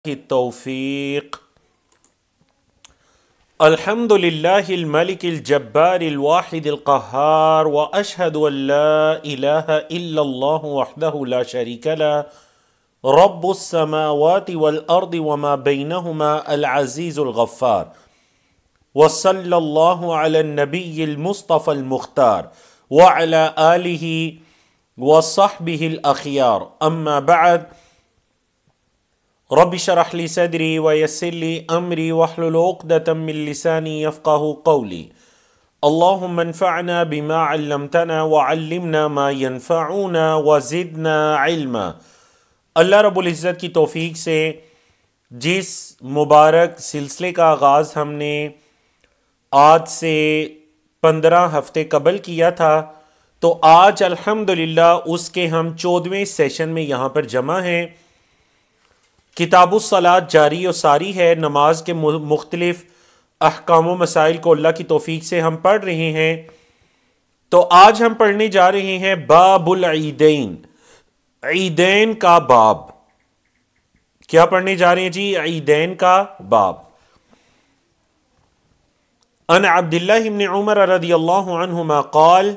التوفيق. الحمد لله الملك الجبار الواحد القهار، وأشهد أن لا إله إلا الله وحده لا شريك له رب السماوات والأرض وما بينهما العزيز الغفار، وصلى الله على النبي المصطفى المختار وعلى آله وصحبه الأخيار. أما بعد، رب اشرح لي صدري ويسر لي امري واحلل عقدة من لساني يفقهوا قولي. اللهم انفعنا بما علمتنا وعلمنا ما ينفعنا وزدنا علما. اللہ رب العزت کی توفیق سے جس مبارک سلسلے کا آغاز ہم نے آج سے 15 ہفتے قبل کیا تھا، تو آج الحمدللہ اس کے ہم 14ویں سیشن میں یہاں پر جمع ہیں. کتاب الصلاۃ جاری و ساری ہے. نماز کے مختلف احکام و مسائل کو اللہ کی توفیق سے ہم پڑھ رہے ہیں. تو آج ہم پڑھنے جا رہے ہیں باب العیدین، عیدین کا باب. کیا پڑھنے جا رہے ہیں جی؟ عیدین کا باب. ان عبداللہ بن عمر رضی اللہ عنہما قال،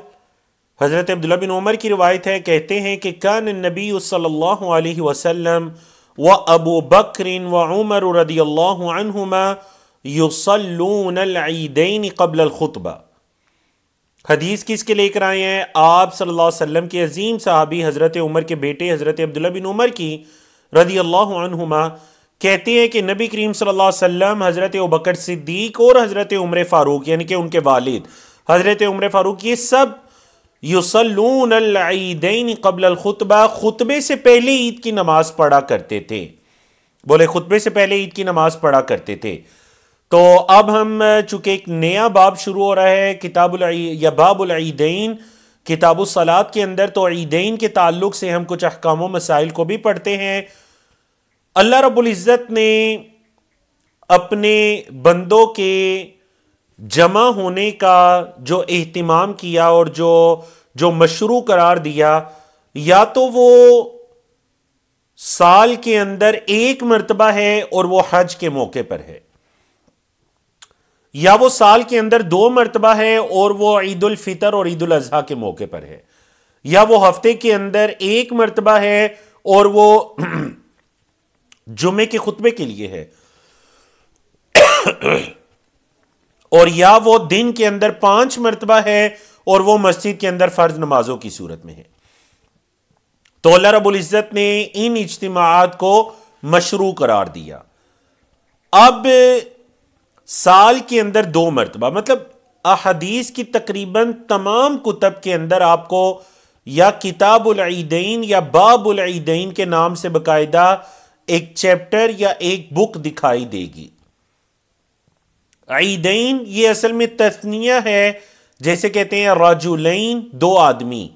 حضرت عبداللہ بن عمر کی روایت ہے، کہتے ہیں کہ کان النبی صلی اللہ علیہ وسلم وابو بکر وعمر رضی اللہ عنہما یصلون العیدین قبل الخطبہ. حدیث کس کے لے کر آئے ہیں؟ آپ صلی اللہ علیہ وسلم کے عظیم صحابی حضرت عمر کے بیٹے حضرت عبداللہ بن عمر کی رضی اللہ عنہما کہتے ہیں کہ نبی کریم صلی اللہ علیہ وسلم، حضرت ابوبکر صدیق اور حضرت عمر فاروق یعنی کہ ان کے والد حضرت عمر فاروق، یہ سب یصلون العیدین قبل الخطبہ، خطبے سے پہلے عید کی نماز پڑھا کرتے تھے. بولے خطبے سے پہلے عید کی نماز پڑھا کرتے تھے. تو اب ہم چونکہ ایک نیا باب شروع ہو رہا ہے یا باب العیدین کتاب الصلاۃ کے اندر، تو عیدین کے تعلق سے ہم کچھ احکام و مسائل کو بھی پڑھتے ہیں. اللہ رب العزت نے اپنے بندوں کے جمع ہونے کا جو اہتمام کیا اور جو مشروع قرار دیا، یا تو وہ سال کے اندر ایک مرتبہ ہے اور وہ حج کے موقع پر ہے، یا وہ سال کے اندر 2 مرتبہ ہے اور وہ عید الفطر اور عید الاضحیٰ کے موقع پر ہے، یا وہ ہفتے کے اندر 1 مرتبہ ہے اور وہ جمعے کے خطبے کے لیے ہے، اور یا وہ دن کے اندر 5 مرتبہ ہے اور وہ مسجد کے اندر فرض نمازوں کی صورت میں ہے. تو اللہ رب العزت نے ان اجتماعات کو مشروع قرار دیا. اب سال کے اندر 2 مرتبہ، مطلب احادیث کی تقریباً تمام کتب کے اندر آپ کو یا کتاب العیدین یا باب العیدین کے نام سے باقاعدہ ایک چیپٹر یا ایک بک دکھائی دے گی. عیدین یہ اصل میں تثنیہ ہے، جیسے کہتے ہیں رجلین، 2 آدمی.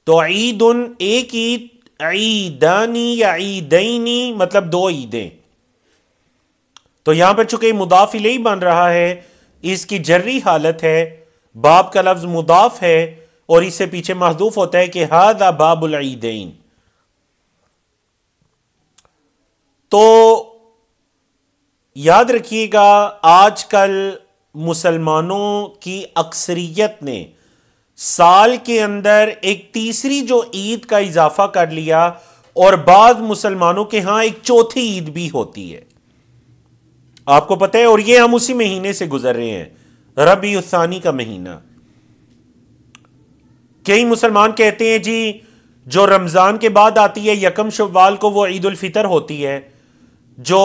تو عیدن ایک عید، عیدانی یا عیدینی مطلب 2 عیدیں. تو یہاں پر چونکہ مضاف الیہ بن رہا ہے، اس کی جری حالت ہے، باب کا لفظ مضاف ہے اور اس سے پیچھے محذوف ہوتا ہے کہ ھذا باب العیدین. تو یاد رکھیے گا، آج کل مسلمانوں کی اکثریت نے سال کے اندر ایک تیسری جو عید کا اضافہ کر لیا، اور بعض مسلمانوں کے ہاں ایک چوتھی عید بھی ہوتی ہے. آپ کو پتہ ہے، اور یہ ہم اسی مہینے سے گزر رہے ہیں، ربیع الثانی کا مہینہ. کئی مسلمان کہتے ہیں جی جو رمضان کے بعد آتی ہے 1 شوال کو، وہ عید الفطر ہوتی ہے. جو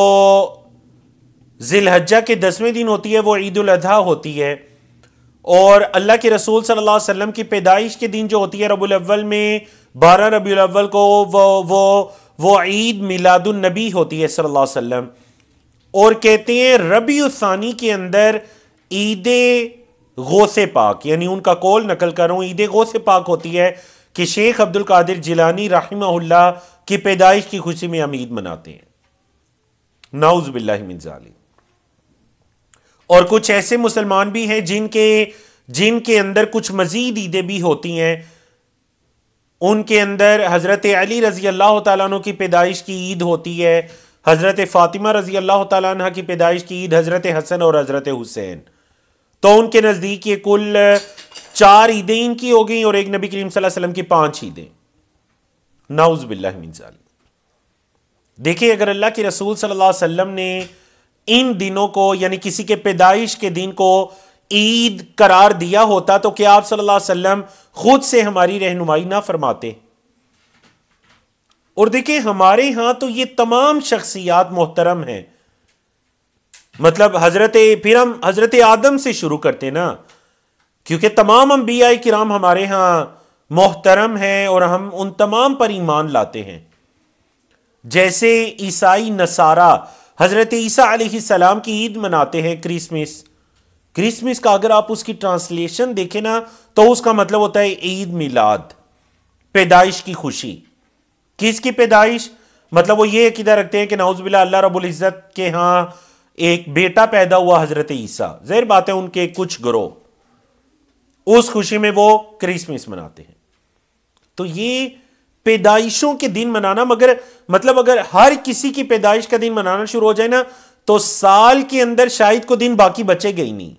ذی الحجہ کے 10ویں دن ہوتی ہے وہ عید الاضحیٰ ہوتی ہے. اور اللہ کے رسول صلی اللہ علیہ وسلم کی پیدائش کے دن جو ہوتی ہے ربیع الاول میں، 12 ربیع الاول کو، وہ عید میلاد النبی ہوتی ہے صلی اللہ علیہ وسلم. اور کہتے ہیں ربیع الثانی کے اندر عید غوث پاک، یعنی ان کا قول نقل کر رہا ہوں، عید غوث پاک ہوتی ہے کہ شیخ عبد القادر جیلانی رحمہ اللہ کی پیدائش کی خوشی میں ہم عید مناتے ہیں. نعوذ باللہ من ذالک. اور کچھ ایسے مسلمان بھی ہیں جن کے اندر کچھ مزید عیدیں بھی ہوتی ہیں. ان کے اندر حضرت علی رضی اللہ تعالیٰ عنہ کی پیدائش کی عید ہوتی ہے، حضرت فاطمہ رضی اللہ تعالیٰ عنہ کی پیدائش کی عید، حضرت حسن اور حضرت حسین، تو ان کے نزدیک یہ کل 4 عیدیں ان کی ہو گئیں اور ایک نبی کریم صلی اللہ علیہ وسلم کی 5 عیدیں. نعوذ باللہ من ذالک. دیکھیں اگر اللہ کے رسول صلی اللہ علیہ وسلم نے ان دنوں کو یعنی کسی کے پیدائش کے دن کو عید قرار دیا ہوتا تو کیا آپ صلی اللہ علیہ وسلم خود سے ہماری رہنمائی نہ فرماتے؟ اور دیکھیں ہمارے ہاں تو یہ تمام شخصیات محترم ہیں. مطلب پھر ہم حضرت آدم سے شروع کرتے نا، کیونکہ تمام انبیاء کرام ہمارے ہاں محترم ہیں اور ہم ان تمام پر ایمان لاتے ہیں. جیسے عیسائی نصارہ حضرت عیسیٰ علیہ السلام کی عید مناتے ہیں، کرسمس کا اگر آپ اس کی ٹرانسلیشن دیکھیں نا تو اس کا مطلب ہوتا ہے عید میلاد، پیدائش کی خوشی. کس کی پیدائش؟ مطلب وہ یہ عقیدہ رکھتے ہیں کہ نعوذ باللہ اللہ رب العزت کے ہاں ایک بیٹا پیدا ہوا حضرت عیسیٰ. ظاہر بات ہے ان کے کچھ گروہ اس خوشی میں وہ کرسمس مناتے ہیں. تو یہ پیدائشوں کے دن منانا، مگر مطلب اگر ہر کسی کی پیدائش کا دن منانا شروع ہو جائے نا تو سال کے اندر شاید کو دن باقی بچے گئی نہیں.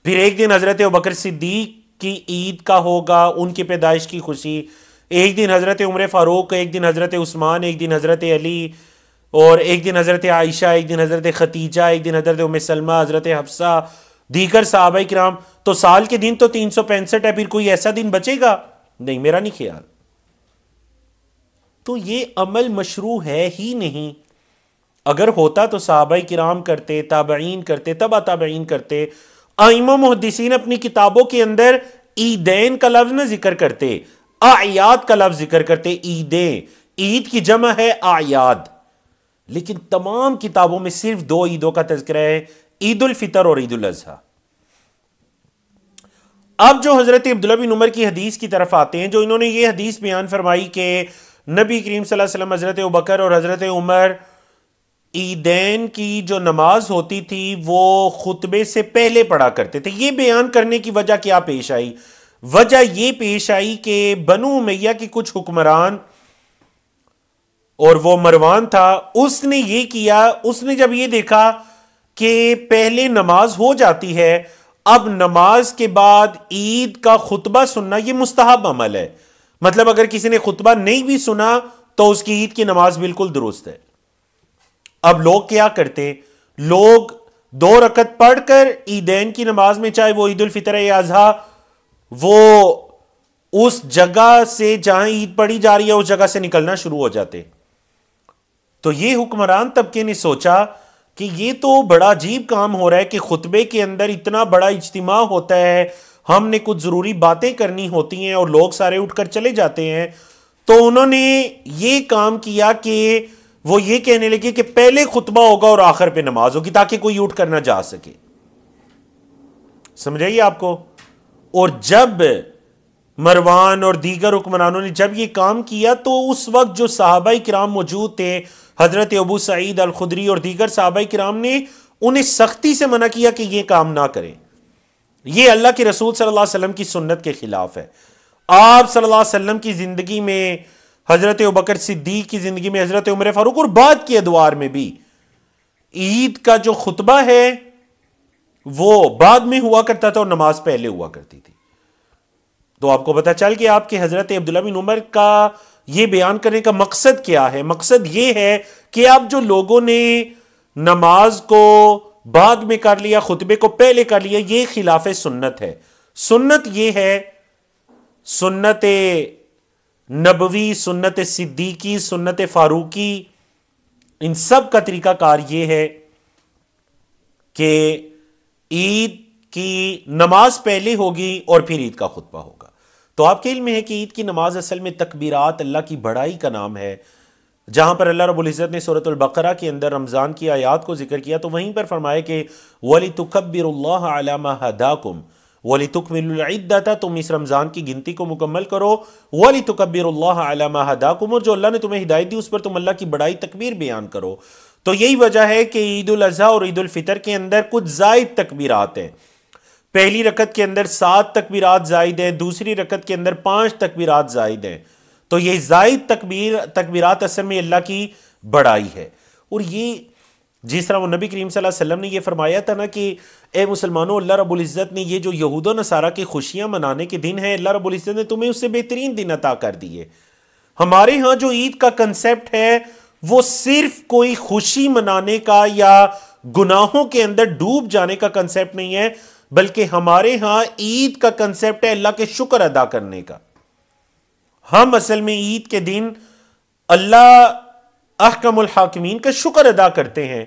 پھر ایک دن حضرت ابوبکر صدیق کی عید کا ہوگا، ان کی پیدائش کی خوشی. ایک دن حضرت عمر فاروق، ایک دن حضرت عثمان، ایک دن حضرت علی، اور ایک دن حضرت عائشہ، ایک دن حضرت خدیجہ، ایک دن حضرت ام سلمہ، حضرت حفصہ، دیگر صحابہ کرام. تو سال کے دن تو 365 ہے، پھر کوئی ایسا دن بچے گا نہیں، میرا نہیں خیال. تو یہ عمل مشروع ہے ہی نہیں. اگر ہوتا تو صحابہ کرام کرتے، تابعین کرتے، تبع تابعین کرتے. ائمہ محدثین اپنی کتابوں کے اندر عیدین کا لفظ نہ ذکر کرتے، اعیاد کا لفظ ذکر کرتے. عیدیں، عید کی جمع ہے اعیاد، لیکن تمام کتابوں میں صرف 2 عیدوں کا تذکرہ ہے، عید الفطر اور عید الاضحیٰ. اب جو حضرت عبداللہ بن عمر کی حدیث کی طرف آتے ہیں، جو انہوں نے یہ حدیث بیان فرمائی کہ نبی کریم صلی اللہ علیہ وسلم، حضرت ابوبکر اور حضرت عمر عیدین کی جو نماز ہوتی تھی وہ خطبے سے پہلے پڑھا کرتے تھے. یہ بیان کرنے کی وجہ کیا پیش آئی؟ وجہ یہ پیش آئی کہ بنو امیہ کے کچھ حکمران، اور وہ مروان تھا، اس نے یہ کیا، اس نے جب یہ دیکھا کہ پہلے نماز ہو جاتی ہے، اب نماز کے بعد عید کا خطبہ سننا یہ مستحب عمل ہے. مطلب اگر کسی نے خطبہ نہیں بھی سنا تو اس کی عید کی نماز بالکل درست ہے. اب لوگ کیا کرتے؟ لوگ 2 رکعت پڑھ کر عیدین کی نماز میں، چاہے وہ عید الفطر یا اضحیٰ، وہ اس جگہ سے جہاں عید پڑھی جا رہی ہے اس جگہ سے نکلنا شروع ہو جاتے. تو یہ حکمران طبقے نے سوچا کہ یہ تو بڑا عجیب کام ہو رہا ہے کہ خطبے کے اندر اتنا بڑا اجتماع ہوتا ہے، ہم نے کچھ ضروری باتیں کرنی ہوتی ہیں اور لوگ سارے اٹھ کر چلے جاتے ہیں. تو انہوں نے یہ کام کیا کہ وہ یہ کہنے لگے کہ پہلے خطبہ ہوگا اور آخر پہ نماز ہوگی تاکہ کوئی اٹھ کر نہ جا سکے. سمجھائیے آپ کو. اور جب مروان اور دیگر حکمرانوں نے جب یہ کام کیا تو اس وقت جو صحابہ کرام موجود تھے، حضرت ابو سعید الخدری اور دیگر صحابہ کرام نے انہیں سختی سے منع کیا کہ یہ کام نہ کریں. یہ اللہ کے رسول صلی اللہ علیہ وسلم کی سنت کے خلاف ہے. آپ صلی اللہ علیہ وسلم کی زندگی میں، حضرت ابوبکر صدیق کی زندگی میں، حضرت عمر فاروق اور بعد کے ادوار میں بھی عید کا جو خطبہ ہے وہ بعد میں ہوا کرتا تھا اور نماز پہلے ہوا کرتی تھی. تو آپ کو پتہ چل کہ آپ کے حضرت عبداللہ بن عمر کا یہ بیان کرنے کا مقصد کیا ہے. مقصد یہ ہے کہ اب جو لوگوں نے نماز کو بعد میں کر لیا، خطبے کو پہلے کر لیا، یہ خلاف سنت ہے. سنت یہ ہے، سنت نبوی، سنت صدیقی، سنت فاروقی، ان سب کا طریقہ کار یہ ہے کہ عید کی نماز پہلے ہوگی اور پھر عید کا خطبہ ہوگا. تو آپ کے علم میں ہے کہ عید کی نماز اصل میں تکبیرات، اللہ کی بڑائی کا نام ہے. جہاں پر اللہ رب العزت نے سورۃ البقرہ کے اندر رمضان کی آیات کو ذکر کیا تو وہیں پر فرمایا کہ وَلِتُكَبِّرُوا اللَّهَ عَلَى مَا هَدَاكُمْ وَلِتُكْمِلُوا الْعِدَّةَ، تم اس رمضان کی گنتی کو مکمل کرو. وَلِتُكَبِّرُوا اللَّهَ عَلَى مَا هَدَاكُمْ، اور جو اللہ نے تمہیں ہدایت دی اس پر تم اللہ کی بڑائی تکبیر بیان کرو. تو یہی وجہ ہے کہ عید الاضحیٰ اور عید الفطر کے اندر کچھ زائد تکبیرات ہیں. پہلی رکعت کے اندر 7 تکبیرات زائد ہیں، دوسری رکعت کے اندر 5 تکبیرات زائد ہیں. تو یہ زائد تکبیرات اصل میں اللہ کی بڑائی ہے۔ اور یہ جس طرح وہ نبی کریم صلی اللہ علیہ وسلم نے یہ فرمایا تھا نا کہ اے مسلمانوں، اللہ رب العزت نے یہ جو یہود و نصارہ کی خوشیاں منانے کے دن ہے، اللہ رب العزت نے تمہیں اس سے بہترین دن عطا کر دیے۔ ہمارے ہاں جو عید کا کنسیپٹ ہے وہ صرف کوئی خوشی منانے کا یا گناہوں کے اندر ڈوب جانے کا کنسیپٹ نہیں ہے، بلکہ ہمارے ہاں عید کا کنسیپٹ ہے اللہ کے شکر ادا کرنے کا۔ ہم اصل میں عید کے دن اللہ احکم الحاکمین کا شکر ادا کرتے ہیں۔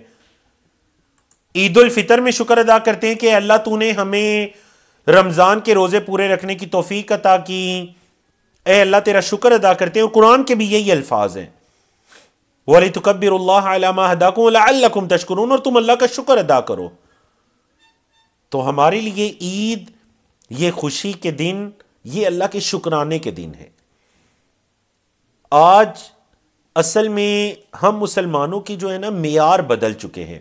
عید الفطر میں شکر ادا کرتے ہیں کہ اللہ تو نے ہمیں رمضان کے روزے پورے رکھنے کی توفیق عطا کی، اے اللہ تیرا شکر ادا کرتے ہیں۔ اور قرآن کے بھی یہی الفاظ ہیں، وَلِتُكَبِّرُوا اللَّهَ عَلَى مَا هَدَاكُمْ وَلَعَلَّكُمْ تَشْكُرُونَ، اور تم اللہ کا شکر ادا کرو۔ تو ہمارے لیے عید، یہ خوشی کے دن، یہ اللہ کے شکرانے کے دن ہے۔ آج اصل میں ہم مسلمانوں کی جو ہے نا معیار بدل چکے ہیں۔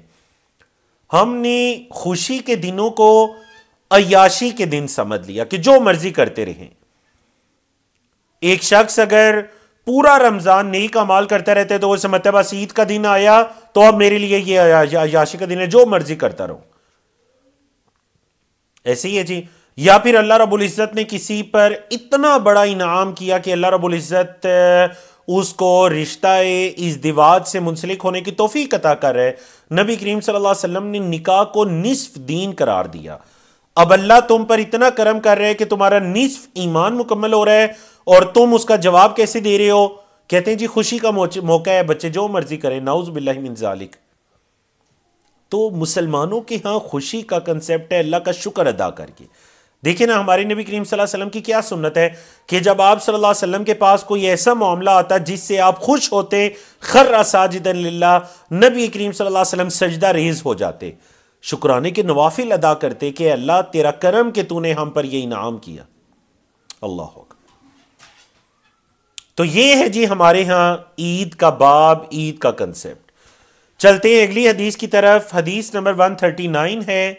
ہم نے خوشی کے دنوں کو عیاشی کے دن سمجھ لیا کہ جو مرضی کرتے رہیں۔ ایک شخص اگر پورا رمضان نیک اعمال کرتا رہتا ہے تو وہ سمجھتا ہے بس عید کا دن آیا تو اب میرے لیے یہ عیاشی کا دن ہے، جو مرضی کرتا رہو۔ ایسے ہی ہے جی۔ یا پھر اللہ رب العزت نے کسی پر اتنا بڑا انعام کیا کہ اللہ رب العزت اس کو رشتہ ازدواج سے منسلک ہونے کی توفیق عطا کر رہے۔ نبی کریم صلی اللہ علیہ وسلم نے نکاح کو نصف دین قرار دیا۔ اب اللہ تم پر اتنا کرم کر رہے کہ تمہارا نصف ایمان مکمل ہو رہا ہے، اور تم اس کا جواب کیسے دے رہے ہو؟ کہتے ہیں جی خوشی کا موقع ہے، بچے جو مرضی کریں، نعوذ باللہ من ذالک۔ تو مسلمانوں کے ہاں خوشی کا کنسیپٹ ہے اللہ کا شکر ادا کر کے۔ دیکھیں نا ہمارے نبی کریم صلی اللہ علیہ وسلم کی کیا سنت ہے کہ جب آپ صلی اللہ علیہ وسلم کے پاس کوئی ایسا معاملہ آتا جس سے آپ خوش ہوتے، خر ساجدا للہ، نبی کریم صلی اللہ علیہ وسلم سجدہ ریز ہو جاتے، شکرانے کے نوافل ادا کرتے کہ اللہ تیرا کرم کہ تو نے ہم پر یہ انعام کیا۔ اللہ اکبر۔ تو یہ ہے جی ہمارے ہاں عید کا باب، عید کا کنسیپٹ۔ چلتے ہیں اگلی حدیث کی طرف۔ حدیث نمبر 139 ہے،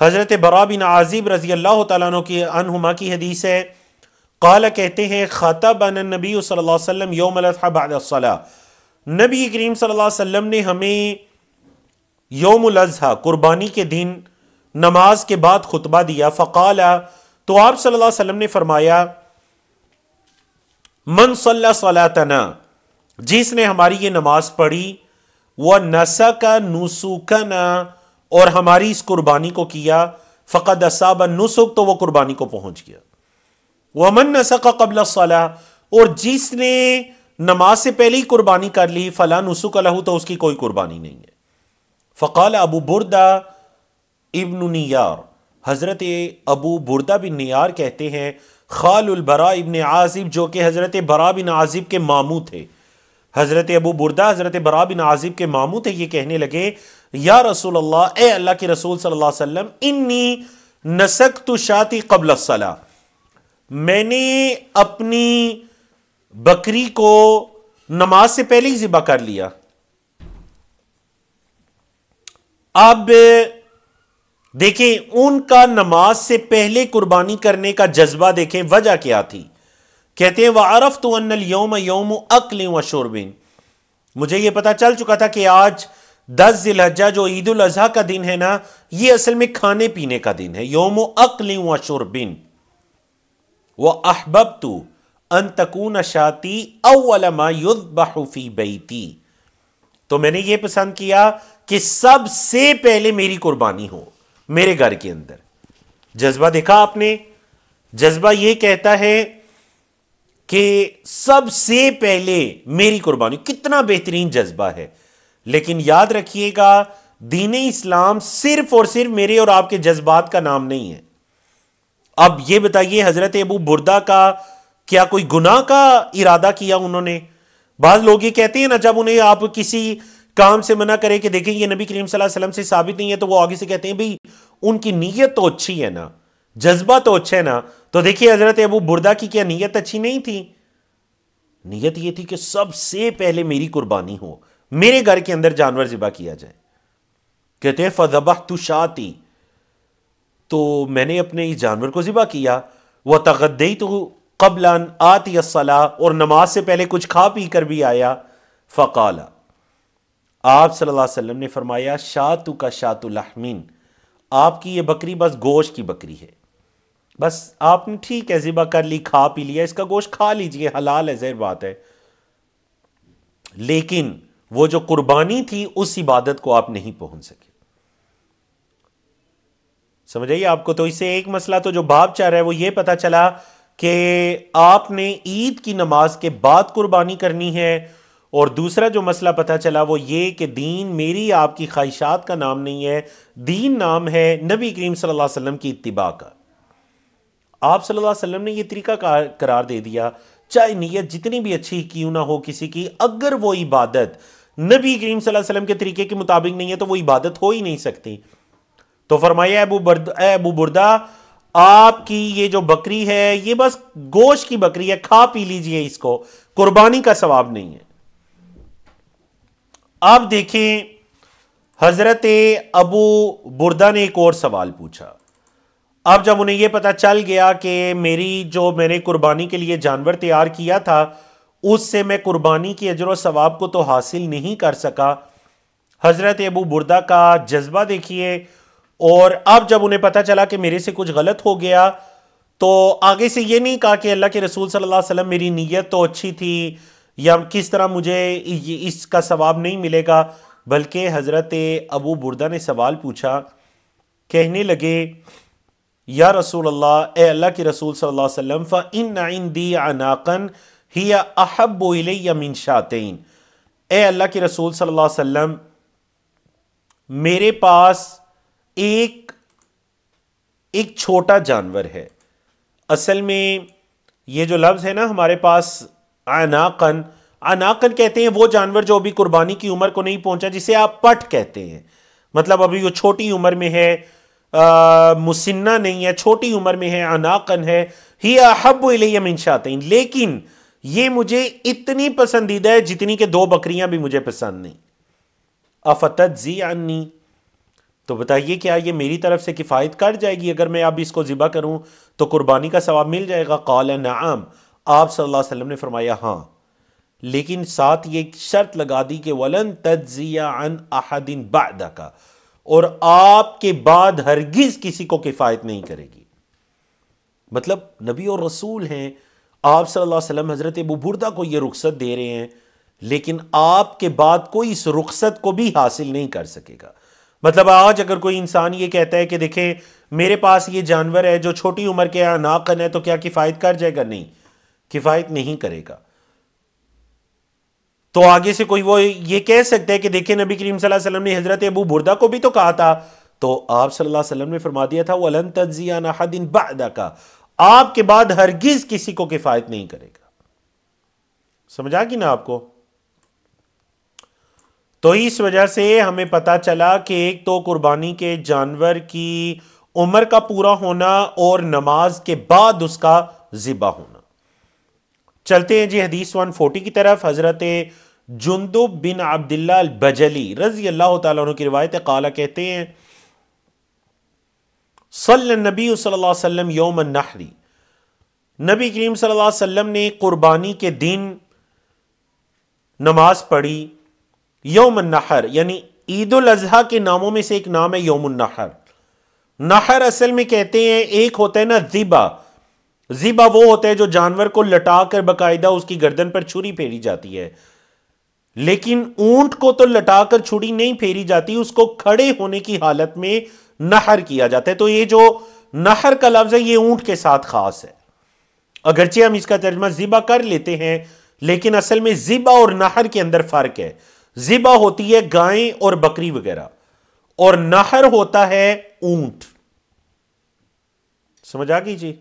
حضرت براء بن عازب رضی اللہ تعالیٰ عنہما کی حدیث ہے۔ قال کہتے ہیں خطبنا النبی صلی اللہ علیہ وسلم یوم الاضحیٰ بعد الصلاۃ، نبی کریم صلی اللہ علیہ وسلم نے ہمیں یوم الاضحیٰ قربانی کے دن نماز کے بعد خطبہ دیا۔ فقال، تو آپ صلی اللہ علیہ وسلم نے فرمایا من صلی صلاتنا، جس نے ہماری یہ نماز پڑھی، وَنَسَكَ نُسُكَنَا، اور ہماری اس قربانی کو کیا، فقد اصاب النسک، تو وہ قربانی کو پہنچ گیا۔ وَمَن نَسَكَ قبل الصلاۃ، اور جس نے نماز سے پہلے ہی قربانی کر لی، فلا نسک لہ، تو اس کی کوئی قربانی نہیں ہے۔ فقال ابو بردہ ابن نیار، حضرت ابو بردہ بن نیار کہتے ہیں خال البراء ابن عازب، جو کہ حضرت براء بن عازب کے ماموں تھے۔ حضرت ابو بردہ حضرت براء بن عازب کے ماموں تھے، یہ کہنے لگے یا رسول اللہ، اے اللہ کے رسول صلی اللہ علیہ وسلم، انی نسکت شاتی قبل الصلاۃ، میں نے اپنی بکری کو نماز سے پہلے ہی ذبح کر لیا۔ اب دیکھیں ان کا نماز سے پہلے قربانی کرنے کا جذبہ، دیکھیں وجہ کیا تھی۔ کہتے ہیں وَعَرَفْتُ أَنَّ الْيَوْمَ يَوْمُ أَكْلٍ وَشُرْبٍ، مجھے یہ پتا چل چکا تھا کہ آج 10 ذی الحجہ جو عید الاضحیٰ کا دن ہے نا، یہ اصل میں کھانے پینے کا دن ہے، یوم أَكْلٍ وَشُرْبٍ۔ وَأَحْبَبْتُ أَن تَكُونَ شَاتِي أَوَّلَ مَا يُذْبَحُ فِي بَيْتِي، تو میں نے یہ پسند کیا کہ سب سے پہلے میری قربانی ہو میرے گھر کے اندر۔ جذبہ دیکھا آپ نے، جذبہ یہ کہتا ہے کہ سب سے پہلے میری قربانی، کتنا بہترین جذبہ ہے۔ لیکن یاد رکھیے گا دین اسلام صرف اور صرف میرے اور آپ کے جذبات کا نام نہیں ہے۔ اب یہ بتائیے حضرت ابو بردہ کا کیا کوئی گناہ کا ارادہ کیا انہوں نے؟ بعض لوگ یہ کہتے ہیں نا، جب انہیں آپ کسی کام سے منع کرے کہ دیکھیں یہ نبی کریم صلی اللہ علیہ وسلم سے ثابت نہیں ہے، تو وہ آگے سے کہتے ہیں بھئی ان کی نیت تو اچھی ہے نا، جذبہ تو اچھا ہے نا۔ تو دیکھیے حضرت ابو بردہ کی کیا نیت اچھی نہیں تھی؟ نیت یہ تھی کہ سب سے پہلے میری قربانی ہو، میرے گھر کے اندر جانور ذبح کیا جائے۔ کہتے ہیں فَذَبَحْتُ شَاتِي، تو میں نے اپنے اس جانور کو ذبح کیا۔ وَتَغَدَّيْتُ قَبْلَ أَنْ آتِيَ الصَّلَاةَ، اور نماز سے پہلے کچھ کھا پی کر بھی آیا۔ فقال، آپ صلی اللہ علیہ وسلم نے فرمایا شاتو کا شات لحمین، آپ کی یہ بکری بس گوشت کی بکری ہے، بس آپ نے ٹھیک ہے ذبح کر لی، کھا پی لیا، اس کا گوشت کھا لیجئے، حلال ہے، ظاہر بات ہے، لیکن وہ جو قربانی تھی اس عبادت کو آپ نہیں پہنچ سکے۔ سمجھ آئیے آپ کو؟ تو اس سے ایک مسئلہ تو جو باب چاہ رہا ہے وہ یہ پتا چلا کہ آپ نے عید کی نماز کے بعد قربانی کرنی ہے، اور دوسرا جو مسئلہ پتا چلا وہ یہ کہ دین میری آپ کی خواہشات کا نام نہیں ہے، دین نام ہے نبی کریم صلی اللہ علیہ وسلم کی اتباع کا۔ آپ صلی اللہ علیہ وسلم نے یہ طریقہ قرار دے دیا، چاہے نیت جتنی بھی اچھی کیوں نہ ہو کسی کی، اگر وہ عبادت نبی کریم صلی اللہ علیہ وسلم کے طریقے کے مطابق نہیں ہے تو وہ عبادت ہو ہی نہیں سکتی۔ تو فرمایا اے ابو بردہ، آپ کی یہ جو بکری ہے یہ بس گوشت کی بکری ہے، کھا پی لیجئے، اس کو قربانی کا ثواب نہیں ہے۔ اب دیکھیں حضرت ابو بردہ نے ایک اور سوال پوچھا۔ اب جب انہیں یہ پتا چل گیا کہ میں نے قربانی کے لیے جانور تیار کیا تھا اس سے میں قربانی کی اجر و ثواب کو تو حاصل نہیں کر سکا، حضرت ابو بردہ کا جذبہ دیکھیے، اور اب جب انہیں پتا چلا کہ میرے سے کچھ غلط ہو گیا تو آگے سے یہ نہیں کہا کہ اللہ کے رسول صلی اللہ علیہ وسلم میری نیت تو اچھی تھی یا کس طرح مجھے اس کا ثواب نہیں ملے گا، بلکہ حضرت ابو بردہ نے سوال پوچھا، کہنے لگے یا رسول اللہ، اے اللہ کے رسول صلی اللہ علیہ وسلم، فَإِنَّ عِنْدِي عَنَاقًا هِيَ أَحَبُّ إِلَيَّ مِنْ شَاتَيْن، اے اللہ کے رسول صلی اللہ علیہ وسلم، میرے پاس ایک چھوٹا جانور ہے۔ اصل میں یہ جو لفظ ہے نا ہمارے پاس عناقن کہتے ہیں وہ جانور جو ابھی قربانی کی عمر کو نہیں پہنچا، جسے آپ پٹ کہتے ہیں، مطلب ابھی وہ چھوٹی عمر میں ہے، مسنہ نہیں ہے، چھوٹی عمر میں ہے، عناقن ہے، ہی احب الیہ من شاتین، لیکن یہ مجھے اتنی پسندیدہ ہے جتنی کہ 2 بکریاں بھی مجھے پسند نہیں۔ افتجزی عنی، تو بتائیے کیا یہ میری طرف سے کفایت کر جائے گی اگر میں اب اس کو ذبح کروں تو قربانی کا ثواب مل جائے گا؟ قال نعم، آپ صلی اللہ علیہ وسلم نے فرمایا ہاں، لیکن ساتھ یہ شرط لگا دی کہ وَلَن تَجْزِيَ عَنْ أَحَدٍ بَعْدَكَ، اور آپ کے بعد ہرگز کسی کو کفایت نہیں کرے گی۔ مطلب نبی اور رسول ہیں، آپ صلی اللہ علیہ وسلم حضرت ابو بردہ کو یہ رخصت دے رہے ہیں، لیکن آپ کے بعد کوئی اس رخصت کو بھی حاصل نہیں کر سکے گا۔ مطلب آج اگر کوئی انسان یہ کہتا ہے کہ دیکھیں میرے پاس یہ جانور ہے جو چھوٹی عمر کے عناقن ہے، تو کیا کفایت کر جائے گا؟ نہیں، کفایت نہیں کرے گا۔ تو آگے سے کوئی وہ یہ کہہ سکتا ہے کہ دیکھیں نبی کریم صلی اللہ علیہ وسلم نے حضرت ابو بردہ کو بھی تو کہا تھا، تو آپ صلی اللہ علیہ وسلم نے فرما دیا تھا وَلَن تَجْزِيَ عَنْ أَحَدٍ بَعْدَكَ، آپ کے بعد ہرگز کسی کو کفایت نہیں کرے گا۔ سمجھا کہ نا آپ کو؟ تو اس وجہ سے ہمیں پتا چلا کہ ایک تو قربانی کے جانور کی عمر کا پورا ہونا اور نماز کے بعد اس کا ذبح ہونا۔ چلتے ہیں جی حدیث 140 کی طرف۔ حضرت جندب بن عبداللہ البجلی رضی اللہ تعالیٰ عنہ کی روایت ہے، قال کہتے ہیں صلی النبی صلی اللہ علیہ وسلم یوم النحر، نبی کریم صلی اللہ علیہ وسلم نے قربانی کے دن نماز پڑھی۔ یوم النحر یعنی عید الاضحیٰ کے ناموں میں سے ایک نام ہے یوم النحر۔ نحر اصل میں کہتے ہیں ایک ہوتا ہے نا ذبح، ذبح وہ ہوتا ہے جو جانور کو لٹا کر باقاعدہ اس کی گردن پر چھری پھیری جاتی ہے، لیکن اونٹ کو تو لٹا کر چھری نہیں پھیری جاتی، اس کو کھڑے ہونے کی حالت میں نحر کیا جاتا ہے۔ تو یہ جو نحر کا لفظ ہے یہ اونٹ کے ساتھ خاص ہے، اگرچہ ہم اس کا ترجمہ ذبح کر لیتے ہیں لیکن اصل میں ذبح اور نحر کے اندر فرق ہے۔ ذبح ہوتی ہے گائیں اور بکری وغیرہ، اور نحر ہوتا ہے اونٹ۔ سمجھ آ گئی جی؟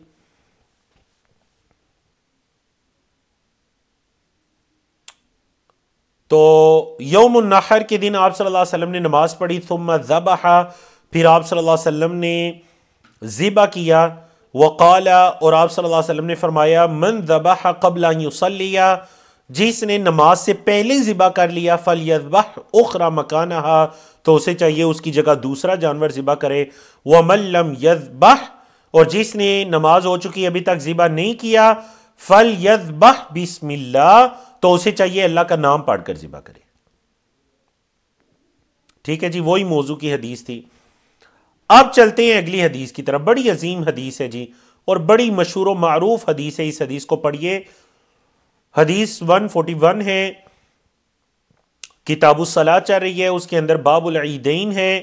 تو یوم النحر کے دن آپ صلی اللہ علیہ وسلم نے نماز پڑھی، ثم ذبح، پھر آپ صلی اللہ علیہ وسلم نے ذبح کیا، وقال، اور آپ صلی اللہ علیہ وسلم نے فرمایا من ذبح قبل ان یصلی، جس نے نماز سے پہلے ذبح کر لیا، فلیذبح اخرى مکانہا، تو اسے چاہیے اس کی جگہ دوسرا جانور ذبح کرے، ومن لم یذبح، اور جس نے نماز ہو چکی ابھی تک ذبح نہیں کیا، فلیذبح بسم اللہ، تو اسے چاہیے اللہ کا نام پڑھ کر ذبح کرے. ٹھیک ہے جی، وہی موضوع کی حدیث تھی. اب چلتے ہیں اگلی حدیث کی طرف. بڑی عظیم حدیث ہے جی، اور بڑی مشہور و معروف حدیث ہے. اس حدیث کو پڑھیے. حدیث 141 ہے، کتاب الصلاۃ چل رہی ہے، اس کے اندر باب العیدین ہے.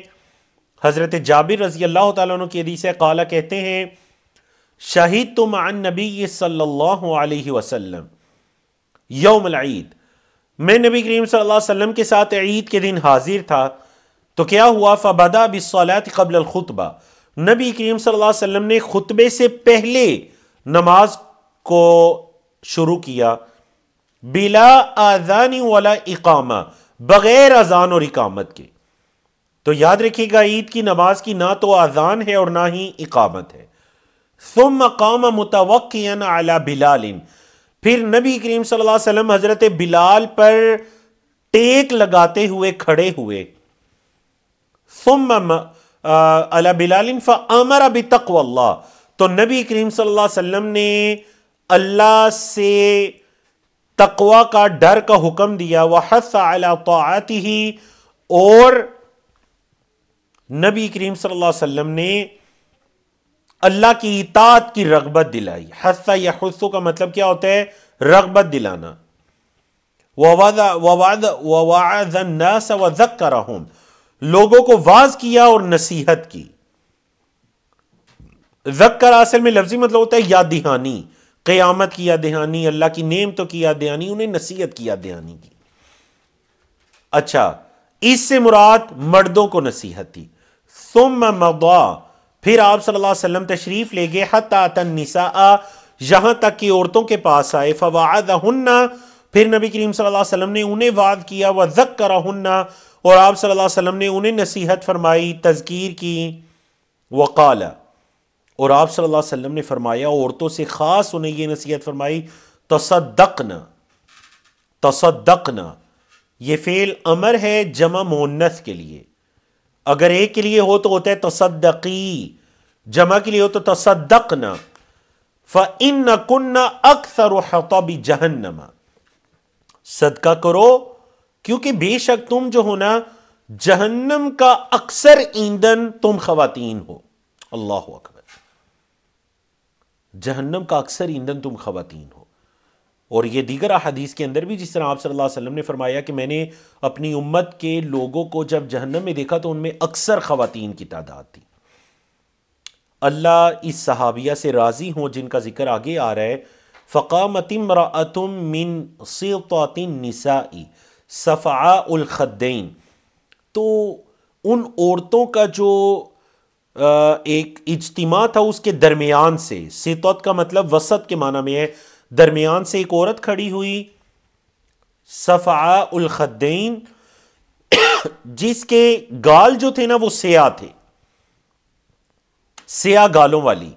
حضرت جابر رضی اللہ تعالیٰ عنہ کی حدیث ہے. قال کہتے ہیں شہیدت مع النبی صلی اللہ علیہ وسلم یوم العید، میں نبی کریم صلی اللہ علیہ وسلم کے ساتھ عید کے دن حاضر تھا. تو کیا ہوا؟ فبدا بالصلاۃ قبل الخطبہ، نبی کریم صلی اللہ علیہ وسلم نے خطبے سے پہلے نماز کو شروع کیا. بلا آذان ولا اقامہ، بغیر اذان اور اقامت کے. تو یاد رکھیے گا، عید کی نماز کی نہ تو اذان ہے اور نہ ہی اقامت ہے. ثم قام متوقعا علی بلال، پھر نبی کریم صلی اللہ علیہ وسلم حضرت بلال پر ٹیک لگاتے ہوئے کھڑے ہوئے. ثم علی بلال فامر بتقوی اللہ، تو نبی کریم صلی اللہ علیہ وسلم نے اللہ سے تقوی کا، ڈر کا حکم دیا. وحث علی طاعتہ، اور نبی کریم صلی اللہ علیہ وسلم نے اللہ کی اطاعت کی رغبت دلائی. حث یحث کا مطلب کیا ہوتا ہے؟ رغبت دلانا. ووعظ الناس وذکرہم، لوگوں کو واعظ کیا اور نصیحت کی. ذکر اصل میں لفظی مطلب ہوتا ہے یاد دہانی، قیامت کی یاد دہانی، اللہ کی نعمتوں کی یاد دہانی، انہیں نصیحت کی یاد دہانی کی. اچھا، اس سے مراد مردوں کو نصیحت تھی. ثم مضى، پھر آپ صلی اللہ علیہ وسلم تشریف لے گئے. حتی اتى النساء، یہاں تک کہ عورتوں کے پاس آئے. فوعظہن، پھر نبی کریم صلی اللہ علیہ وسلم نے انہیں وعظ کیا. وذکرہن، اور آپ صلی اللہ علیہ وسلم نے انہیں نصیحت فرمائی، تذکیر کی. وقال، اور آپ صلی اللہ علیہ وسلم نے فرمایا، عورتوں سے خاص انہیں یہ نصیحت فرمائی، تصدقنا. تصدقنا یہ فعل امر ہے جمع مؤنث کے لیے. اگر ایک کے لیے ہو تو ہوتا ہے تصدقی، جمع کے لیے ہو تو تصدقنا. فَإِنَّكُنَّ أَكْثَرُ حَطَبِ جَهَنَّمَ، صدقہ کرو کیونکہ بے شک تم جو ہو نا جہنم کا اکثر ایندھن تم خواتین ہو. اللہ اکبر، جہنم کا اکثر ایندھن تم خواتین ہو. اور یہ دیگر احادیث کے اندر بھی جس طرح آپ صلی اللہ علیہ وسلم نے فرمایا کہ میں نے اپنی امت کے لوگوں کو جب جہنم میں دیکھا تو ان میں اکثر خواتین کی تعداد تھی. اللہ اس صحابیہ سے راضی ہوں جن کا ذکر آگے آ رہا ہے. فقامت امرأة من سلطات النساء صفعاء الخدین، تو ان عورتوں کا جو ایک اجتماع تھا اس کے درمیان سے، سطوت کا مطلب وسط کے معنی میں ہے، درمیان سے ایک عورت کھڑی ہوئی. صفعاء الخدین، جس کے گال جو تھے نا وہ سیاہ تھے، سیاہ گالوں والی.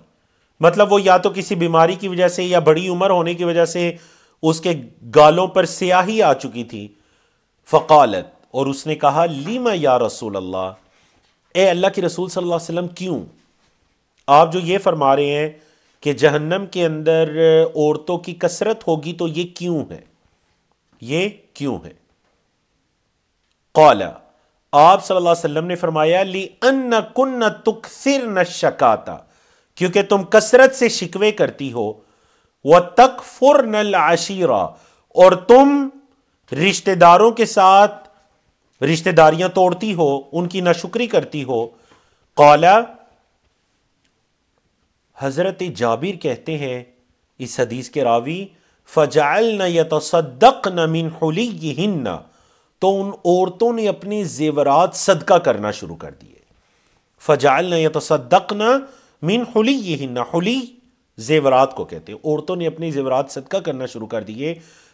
مطلب وہ یا تو کسی بیماری کی وجہ سے یا بڑی عمر ہونے کی وجہ سے اس کے گالوں پر سیاہی آ چکی تھی. فقالت، اور اس نے کہا، لیما یا رسول اللہ، اے اللہ کے رسول صلی اللہ علیہ وسلم، کیوں؟ آپ جو یہ فرما رہے ہیں کہ جہنم کے اندر عورتوں کی کثرت ہوگی تو یہ کیوں ہے؟ یہ کیوں ہے؟ قال، آپ صلی اللہ علیہ وسلم نے فرمایا، لِأَنَّكُنَّ تُكْثِرْنَ الشَّكَاةَ، کیونکہ تم کثرت سے شکوے کرتی ہو. وَتَكْفُرْنَ الْعَشِيرَ، اور تم رشتہ داروں کے ساتھ رشتہ داریاں توڑتی ہو، ان کی ناشکری کرتی ہو. قال، حضرت جابر کہتے ہیں اس حدیث کے راوی، فَجَعَلْنَ يَتَصَدَّقْنَ مِنْ حُلِيِّهِنَّ، تو ان عورتوں نے اپنے زیورات صدقہ کرنا شروع کر دیے. فَجَعَلْنَ يَتَصَدَّقْنَ مِنْ حُلِيِّهِنَّ، حلی زیورات کو کہتے ہیں. عورتوں نے اپنے زیورات صدقہ کرنا شروع کر دیے.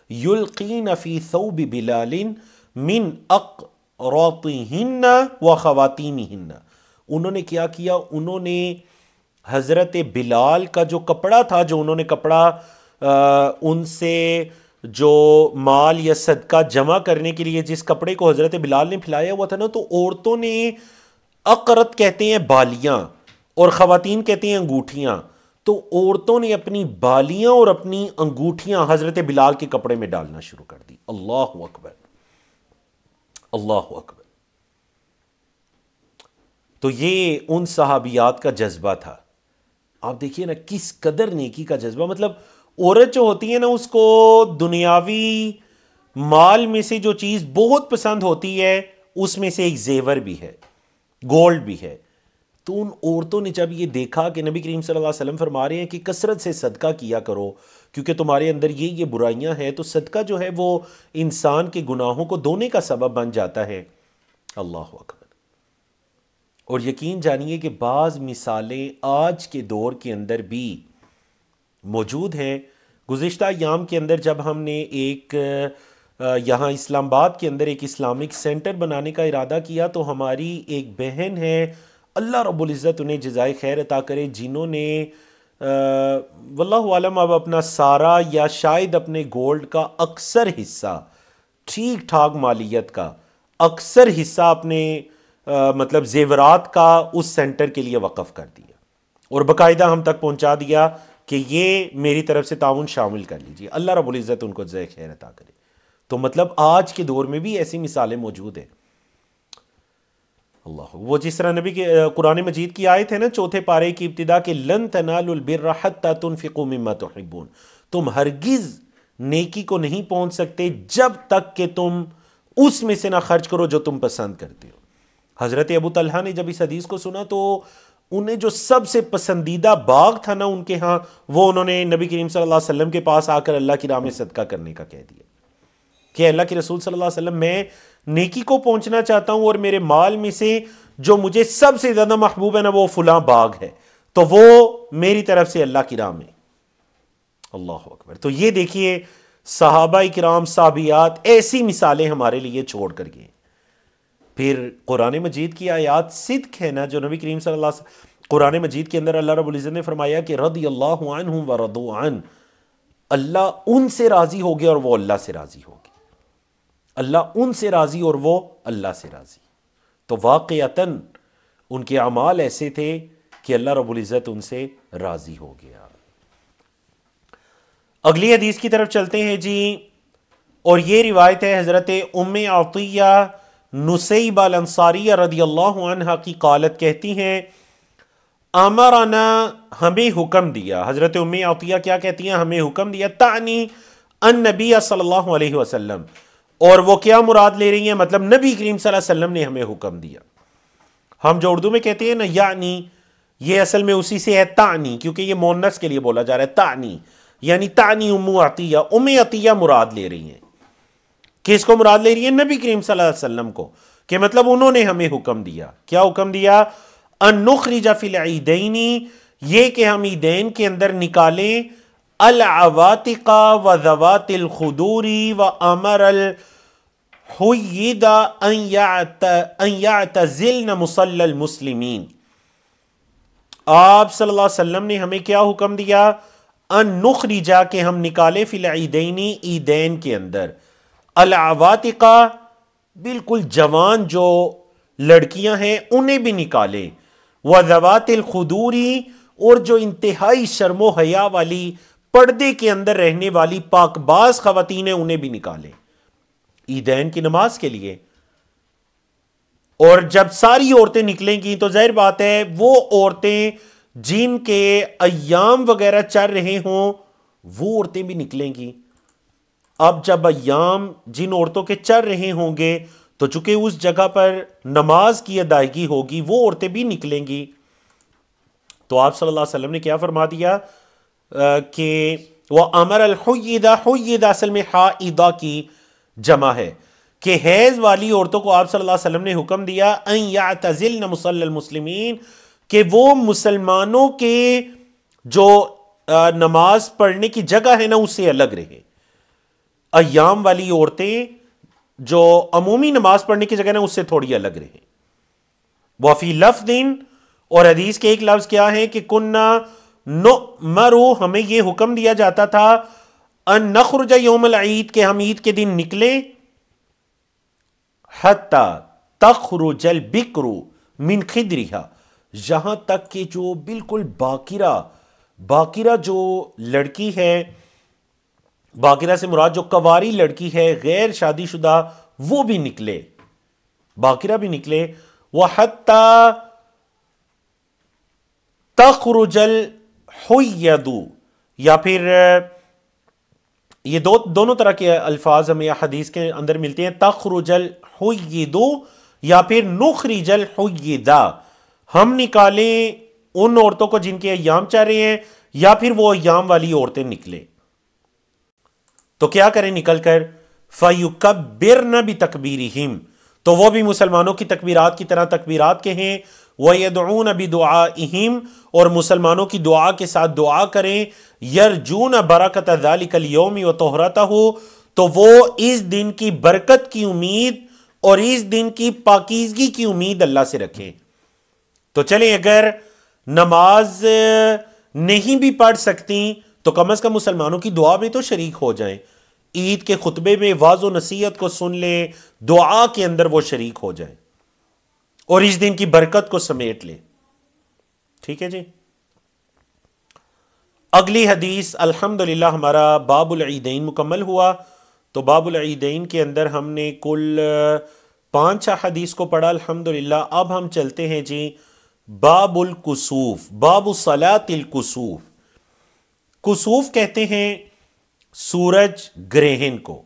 يُلْقِينَ فِي ثَوْبِ بِلَالٍ مِنْ أَقْرَاطِهِنَّ وَخَوَاتِينِهِنَّ، انہوں نے کیا کیا؟ انہوں نے حضرت بلال کا جو کپڑا تھا، جو انہوں نے کپڑا ان سے جو مال یا صدقہ جمع کرنے کے لیے جس کپڑے کو حضرت بلال نے پھیلایا ہوا تھا نا، تو عورتوں نے اقرت کہتے ہیں بالیاں اور خواتین کہتے ہیں انگوٹھیاں، تو عورتوں نے اپنی بالیاں اور اپنی انگوٹھیاں حضرت بلال کے کپڑے میں ڈالنا شروع کر دی. اللہ اکبر، اللہ اکبر. تو یہ ان صحابیات کا جذبہ تھا. آپ دیکھیے نا کس قدر نیکی کا جذبہ. مطلب عورت جو ہوتی ہے نا اس کو دنیاوی مال میں سے جو چیز بہت پسند ہوتی ہے اس میں سے ایک زیور بھی ہے، گولڈ بھی ہے. تو ان عورتوں نے جب یہ دیکھا کہ نبی کریم صلی اللہ علیہ وسلم فرما رہے ہیں کہ کثرت سے صدقہ کیا کرو کیونکہ تمہارے اندر یہ برائیاں ہیں، تو صدقہ جو ہے وہ انسان کے گناہوں کو دھونے کا سبب بن جاتا ہے. اللہ اکبر. اور یقین جانیے کہ بعض مثالیں آج کے دور کے اندر بھی موجود ہیں. گزشتہ ایام کے اندر جب ہم نے ایک یہاں اسلام آباد کے اندر ایک اسلامک سینٹر بنانے کا ارادہ کیا تو ہماری ایک بہن ہے، اللہ رب العزت انہیں جزائے خیر عطا کرے، جنہوں نے واللہ عالم اب اپنا سارا یا شاید اپنے گولڈ کا اکثر حصہ، ٹھیک ٹھاک مالیت کا اکثر حصہ اپنے مطلب زیورات کا اس سینٹر کے لیے وقف کر دیا اور باقاعدہ ہم تک پہنچا دیا کہ یہ میری طرف سے تعاون شامل کر لیجیے. اللہ رب العزت ان کو جزائے خیر عطا کرے. تو مطلب آج کے دور میں بھی ایسی مثالیں موجود ہیں. اللہ، وہ جس طرح نبی کے قرآن مجید کی آیت ہے نا 4 پارے کی ابتدا کہ لن تنالوا البر حتى تنفقوا مما تحبون، تم ہرگز نیکی کو نہیں پہنچ سکتے جب تک کہ تم اس میں سے نہ خرچ کرو جو تم پسند کرتے ہو. حضرت ابو طلحہ نے جب اس حدیث کو سنا تو انہیں جو سب سے پسندیدہ باغ تھا نا ان کے ہاں، وہ انہوں نے نبی کریم صلی اللہ علیہ وسلم کے پاس آ کر اللہ کی راہ میں صدقہ کرنے کا کہہ دیا کہ اللہ کے رسول صلی اللہ علیہ وسلم میں نیکی کو پہنچنا چاہتا ہوں اور میرے مال میں سے جو مجھے سب سے زیادہ محبوب ہے نا وہ فلاں باغ ہے، تو وہ میری طرف سے اللہ کی راہ میں. اللہ اکبر. تو یہ دیکھیے صحابہ کرام صحابیات ایسی مثالیں ہمارے لیے چھوڑ کر گئے. پھر قرآن مجید کی آیات صدق ہے نا جو نبی کریم صلی اللہ علیہ وسلم قرآن مجید کے اندر اللہ رب العزت نے فرمایا کہ رضی اللہ عنہم ورضوا عنہ، اللہ ان سے راضی ہو گیا اور وہ اللہ سے راضی ہو گئے. اللہ ان سے راضی اور وہ اللہ سے راضی. تو واقعتاً ان کے اعمال ایسے تھے کہ اللہ رب العزت ان سے راضی ہو گیا. اگلی حدیث کی طرف چلتے ہیں جی. اور یہ روایت ہے حضرت ام عطیہ نسیبہ الانصاریہ رضی اللہ عنہ کی قالت کہتی ہیں امرنا، ہمیں حکم دیا. حضرت ام عطیہ کیا کہتی ہیں؟ ہمیں حکم دیا. تعنی النبی صلی اللہ علیہ وسلم، اور وہ کیا مراد لے رہی ہیں؟ مطلب نبی کریم صلی اللہ علیہ وسلم نے ہمیں حکم دیا. ہم جو اردو میں کہتے ہیں نا یعنی، یہ اصل میں اسی سے ہے تعنی، کیونکہ یہ مونس کے لیے بولا جا رہا ہے. تعنی یعنی تعنی ام عطیہ، ام عطیہ مراد لے رہی ہیں. کس کو مراد لے رہی ہیں؟ نبی کریم صلی اللہ علیہ وسلم کو، کہ مطلب انہوں نے ہمیں حکم دیا. کیا حکم دیا؟ ان نخرج فی العیدین، یہ کہ ہم عیدین کے اندر نکالیں العواتق و ذوات الخدور و امر الحید ان یعتزلن مصلی المسلمین. آپ صلی اللہ علیہ وسلم نے ہمیں کیا حکم دیا؟ ان نخرجا، کہ ہم نکالے فی العیدین، عیدین کے اندر، العواتق، بالکل جوان جو لڑکیاں ہیں انہیں بھی نکالیں، وذوات الخدوری، اور جو انتہائی شرم و حیا والی پردے کے اندر رہنے والی پاک باز خواتین ہیں انہیں بھی نکالیں عیدین کی نماز کے لیے. اور جب ساری عورتیں نکلیں گی تو ظاہر بات ہے وہ عورتیں جن کے ایام وغیرہ چل رہے ہوں وہ عورتیں بھی نکلیں گی. اب جب ایام جن عورتوں کے چل رہے ہوں گے تو چونکہ اس جگہ پر نماز کی ادائیگی ہوگی وہ عورتیں بھی نکلیں گی. تو آپ صلی اللہ علیہ وسلم نے کیا فرما دیا کہ وہ امر الحیدہ، حیدہ اصل میں حائدہ کی جمع ہے، کہ حیض والی عورتوں کو آپ صلی اللہ علیہ وسلم نے حکم دیا ان یعتزلن مصلی المسلمین، کہ وہ مسلمانوں کے جو نماز پڑھنے کی جگہ ہے نا اس سے الگ رہے. ایام والی عورتیں جو عمومی نماز پڑھنے کی جگہ نا اس سے تھوڑی الگ رہے. وفی لفظ، اور حدیث کے ایک لفظ کیا ہے کہ کننا نؤمرو، ہمیں یہ حکم دیا جاتا تھا ان نخرج یوم العید، کہ ہم عید کے دن نکلیں، حتی تخرج البکر من خدرها، یہاں تک کہ جو بالکل باکرہ باقرہ جو لڑکی ہے، باقرہ سے مراد جو کواری لڑکی ہے غیر شادی شدہ، وہ بھی نکلے، باقرہ بھی نکلے. وَحَتَّى تَخْرُجَ الْحُيَّدُ، یا پھر یہ دونوں طرح کے الفاظ ہمیں حدیث کے اندر ملتے ہیں، تخرج الحید یا پھر نخرج الحید، ہم نکالیں ان عورتوں کو جن کے ایام چل رہے ہیں، یا پھر وہ ایام والی عورتیں نکلیں. تو کیا کریں نکل کر؟ فَيُكَبِّرْنَ بِتَكْبِيرِهِمْ، تو وہ بھی مسلمانوں کی تکبیرات کی طرح تکبیرات کہیں. وَيَدْعُونَ بِدُعَائِهِمْ، اور مسلمانوں کی دعا کے ساتھ دعا کریں. يَرْجُونَ بَرَكَةَ ذَلِكَ الْيَوْمِ وَطَهْرَتَهُ، تو وہ اس دن کی برکت کی امید اور اس دن کی پاکیزگی کی امید اللہ سے رکھیں. تو چلیں اگر نماز نہیں بھی پڑھ سکتی تو کم از کم مسلمانوں کی دعا میں تو شریک ہو جائیں، عید کے خطبے میں واعظ و نصیحت کو سن لیں، دعا کے اندر وہ شریک ہو جائیں اور اس دن کی برکت کو سمیٹ لیں. ٹھیک ہے جی. اگلی حدیث الحمدللہ ہمارا باب العیدین مکمل ہوا. تو باب العیدین کے اندر ہم نے کل 5 حدیث کو پڑھا الحمدللہ. اب ہم چلتے ہیں جی باب الکسوف، باب صلاۃ الکسوف. کسوف کہتے ہیں سورج گرہن کو،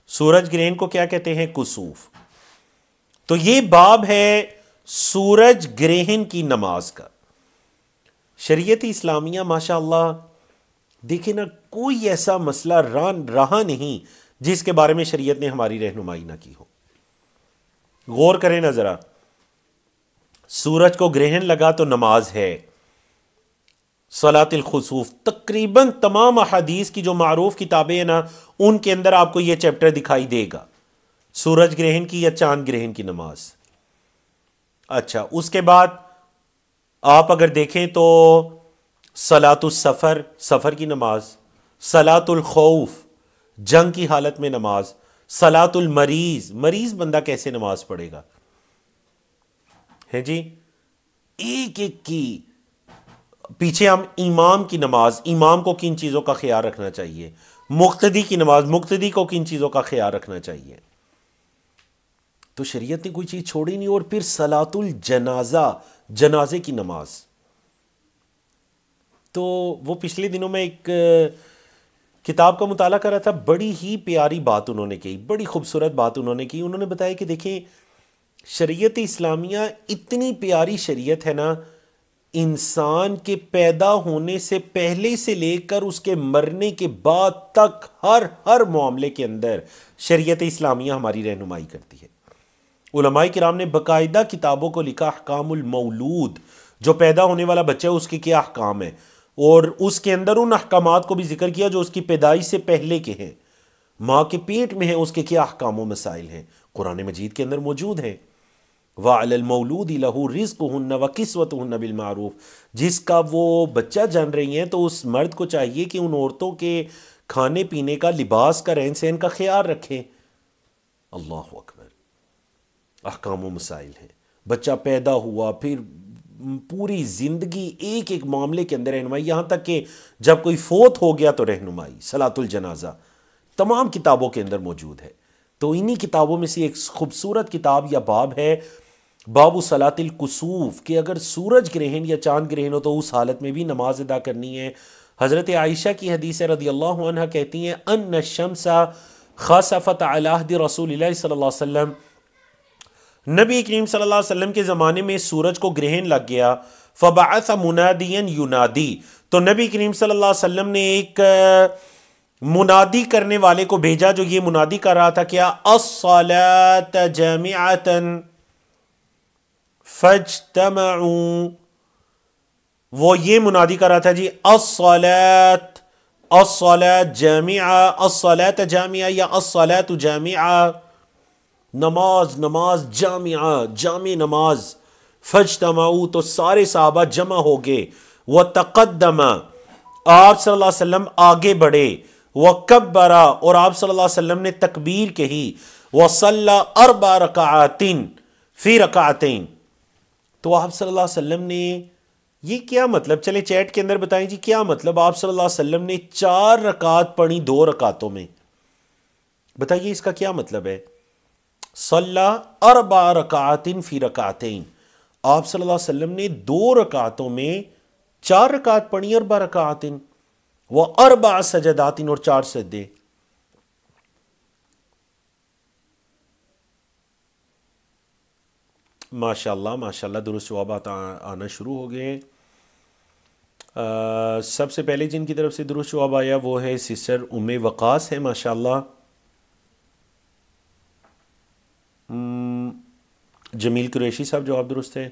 سورج گرہن کو کیا کہتے ہیں؟ کسوف. تو یہ باب ہے سورج گرہن کی نماز کا. شریعت اسلامیہ ماشاءاللہ دیکھیں نا، کوئی ایسا مسئلہ رہا نہیں جس کے بارے میں شریعت نے ہماری رہنمائی نہ کی ہو. غور کریں نا ذرا، سورج کو گرہن لگا تو نماز ہے. صلاۃ الخسوف، تقریباً تمام احادیث کی جو معروف کتابیں ہیں نا ان کے اندر آپ کو یہ چیپٹر دکھائی دے گا، سورج گرہن کی یا چاند گرہن کی نماز. اچھا، اس کے بعد آپ اگر دیکھیں تو صلاۃ السفر، سفر کی نماز، صلاۃ الخوف، جنگ کی حالت میں نماز، صلاۃ المریض، مریض بندہ کیسے نماز پڑھے گا ہے جی. ایک ایک کی پیچھے ہم امام کی نماز، امام کو کن چیزوں کا خیال رکھنا چاہیے، مقتدی کی نماز، مقتدی کو کن چیزوں کا خیال رکھنا چاہیے. تو شریعت نے کوئی چیز چھوڑی نہیں. اور پھر صلاۃ الجنازہ، جنازے کی نماز. تو وہ پچھلے دنوں میں ایک کتاب کا مطالعہ کر رہا تھا، بڑی ہی پیاری بات انہوں نے کی، بڑی خوبصورت بات انہوں نے کی. انہوں نے بتایا کہ دیکھیں شریعت اسلامیہ اتنی پیاری شریعت ہے نا، انسان کے پیدا ہونے سے پہلے سے لے کر اس کے مرنے کے بعد تک ہر معاملے کے اندر شریعت اسلامیہ ہماری رہنمائی کرتی ہے. علماء کرام نے باقاعدہ کتابوں کو لکھا، احکام المولود، جو پیدا ہونے والا بچہ ہے اس کے کیا احکام ہیں، اور اس کے اندر ان احکامات کو بھی ذکر کیا جو اس کی پیدائش سے پہلے کے ہیں، ماں کے پیٹ میں ہیں اس کے کیا احکام و مسائل ہیں، قرآن مجید کے اندر موجود ہیں. وَعَلَى الْمَوْلُودِ لَهُ رِزْقُهُنَّ وَكِسْوَتُهُنَّ بِالْمَعْرُوفِ، جس کا وہ بچہ جن رہی ہیں تو اس مرد کو چاہیے کہ ان عورتوں کے کھانے پینے کا، لباس کا، رہن سہن کا خیال رکھیں. اللہ اکبر، احکام و مسائل ہیں. بچہ پیدا ہوا، پھر پوری زندگی ایک ایک معاملے کے اندر رہنمائی، یہاں تک کہ جب کوئی فوت ہو گیا تو رہنمائی، صلاۃ الجنازہ تمام کتابوں کے اندر موجود ہے. تو انہی کتابوں میں سے ایک خوبصورت کتاب یا باب ہے باب صلاۃ الکسوف، کہ اگر سورج گرہن یا چاند گرہن ہو تو اس حالت میں بھی نماز ادا کرنی ہے. حضرت عائشہ کی حدیث رضی اللہ عنہ کہتی ہیں ان الشمس خسفت علی عہد رسول اللہ صلی اللہ علیہ وسلم، نبی کریم صلی اللہ علیہ وسلم کے زمانے میں سورج کو گرہن لگ گیا. فبعث منادیا ینادی، تو نبی کریم صلی اللہ علیہ وسلم نے ایک منادی کرنے والے کو بھیجا جو یہ منادی کر رہا تھا، کیا الصلاة جامعة فاجتمعوا، وہ یہ منادی کر رہا تھا جی الصلاة جامعة، الصلاة جامعة یا الصلاة جامعة، نماز جامعہ، جامع نماز. فاجتمعوا، تو سارے صحابہ جمع ہو گئے. وتقدم، آپ صلی اللہ علیہ وسلم آگے بڑھے. وکبر، اور آپ صلی اللہ علیہ وسلم نے تکبیر کہی. وصلی 4 رکعات فی رکعتین، تو آپ صلی اللہ علیہ وسلم نے یہ کیا مطلب؟ چلے چیٹ کے اندر بتائیں جی کیا مطلب آپ صلی اللہ علیہ وسلم نے 4 رکعت پڑھی 2 رکعتوں میں؟ بتائیے اس کا کیا مطلب ہے؟ صلی 4 رکعات فی رکعتین، آپ صلی اللہ علیہ وسلم نے 2 رکعتوں میں 4 رکعت پڑھی، 4 رکعات و 4 سجدات اور 4 سجدے۔ ماشاءاللہ ماشاءاللہ درست جوابات آنا شروع ہو گئے ہیں۔ سب سے پہلے جن کی طرف سے درست جواب آیا وہ ہے سسٹر ام وقاص ہے، ماشاءاللہ۔ جمیل قریشی صاحب جواب درست ہے،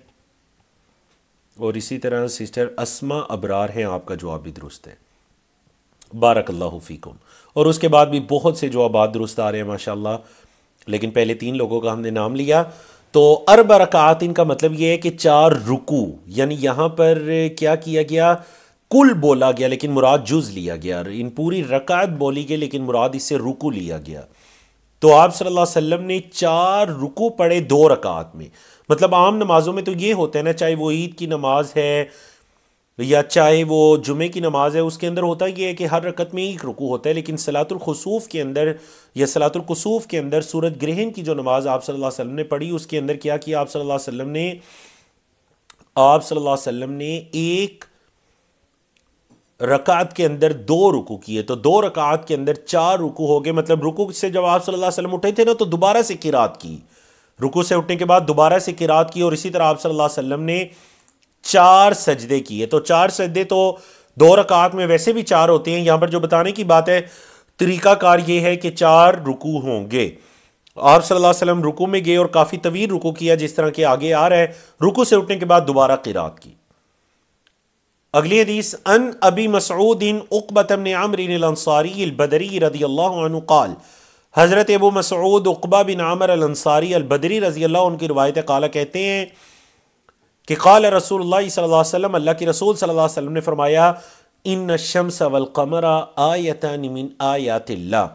اور اسی طرح سسٹر اسما ابرار ہیں، آپ کا جواب بھی درست ہے، بارک اللہ فیکم۔ اور اس کے بعد بھی بہت سے جوابات درست آ رہے ہیں ماشاءاللہ، لیکن پہلے 3 لوگوں کا ہم نے نام لیا۔ تو 4 رکعات کا مطلب یہ ہے کہ 4 رکوع، یعنی یہاں پر کیا کیا گیا؟ کل بولا گیا لیکن مراد جز لیا گیا، ان پوری رکعت بولی گئی لیکن مراد اس سے رکوع لیا گیا۔ تو آپ صلی اللہ علیہ وسلم نے 4 رکوع پڑھے 2 رکعت میں۔ مطلب عام نمازوں میں تو یہ ہوتا ہے نا، چاہے وہ عید کی نماز ہے یا چاہے وہ جمعے کی نماز ہے، اس کے اندر ہوتا یہ ہے کہ ہر رکعت میں 1 رکوع ہوتا ہے، لیکن صلاۃ الخسوف کے اندر یا صلاۃ الکسوف کے اندر سورج گرہن کی جو نماز آپ صلی اللہ علیہ وسلم نے پڑھی، اس کے اندر کیا کیا آپ صلی اللہ علیہ وسلم نے 1 رکعت کے اندر 2 رکوع کیے، تو 2 رکعت کے اندر 4 رکوع ہو گئے۔ مطلب رکوع سے جب آپ صلی اللہ علیہ وسلم اٹھے تھے نا تو دوبارہ سے قرات کی، رکوع سے اٹھنے کے بعد دوبارہ سے قرات کی، اور اسی طرح آپ صلی اللہ علیہ وسلم نے 4 سجدے کیے۔ تو 4 سجدے تو 2 رکعت میں ویسے بھی 4 ہوتے ہیں، یہاں پر جو بتانے کی بات ہے طریقہ کار یہ ہے کہ 4 رکوع ہوں گے۔ آپ صلی اللہ علیہ وسلم رکوع میں گئے اور کافی طویل رکوع کیا، جس طرح کہ آگے آ رہا ہے، رکوع سے اٹھنے کے بعد دوبارہ قرات کی۔ اگلی حدیث، ان ابی مسعود عقبۃ بن عمرو الانصاری البدری رضی اللہ عنہ قال، حضرت ابو مسعود عقبہ بن عمر الانصاری البدری رضی اللہ عنہ کی روایت قال کہتے ہیں کہ قال رسول اللہ صلی اللہ علیہ وسلم، اللہ کے رسول صلی اللہ علیہ وسلم نے فرمایا، ان الشمس والقمر آیتان من آیات اللہ،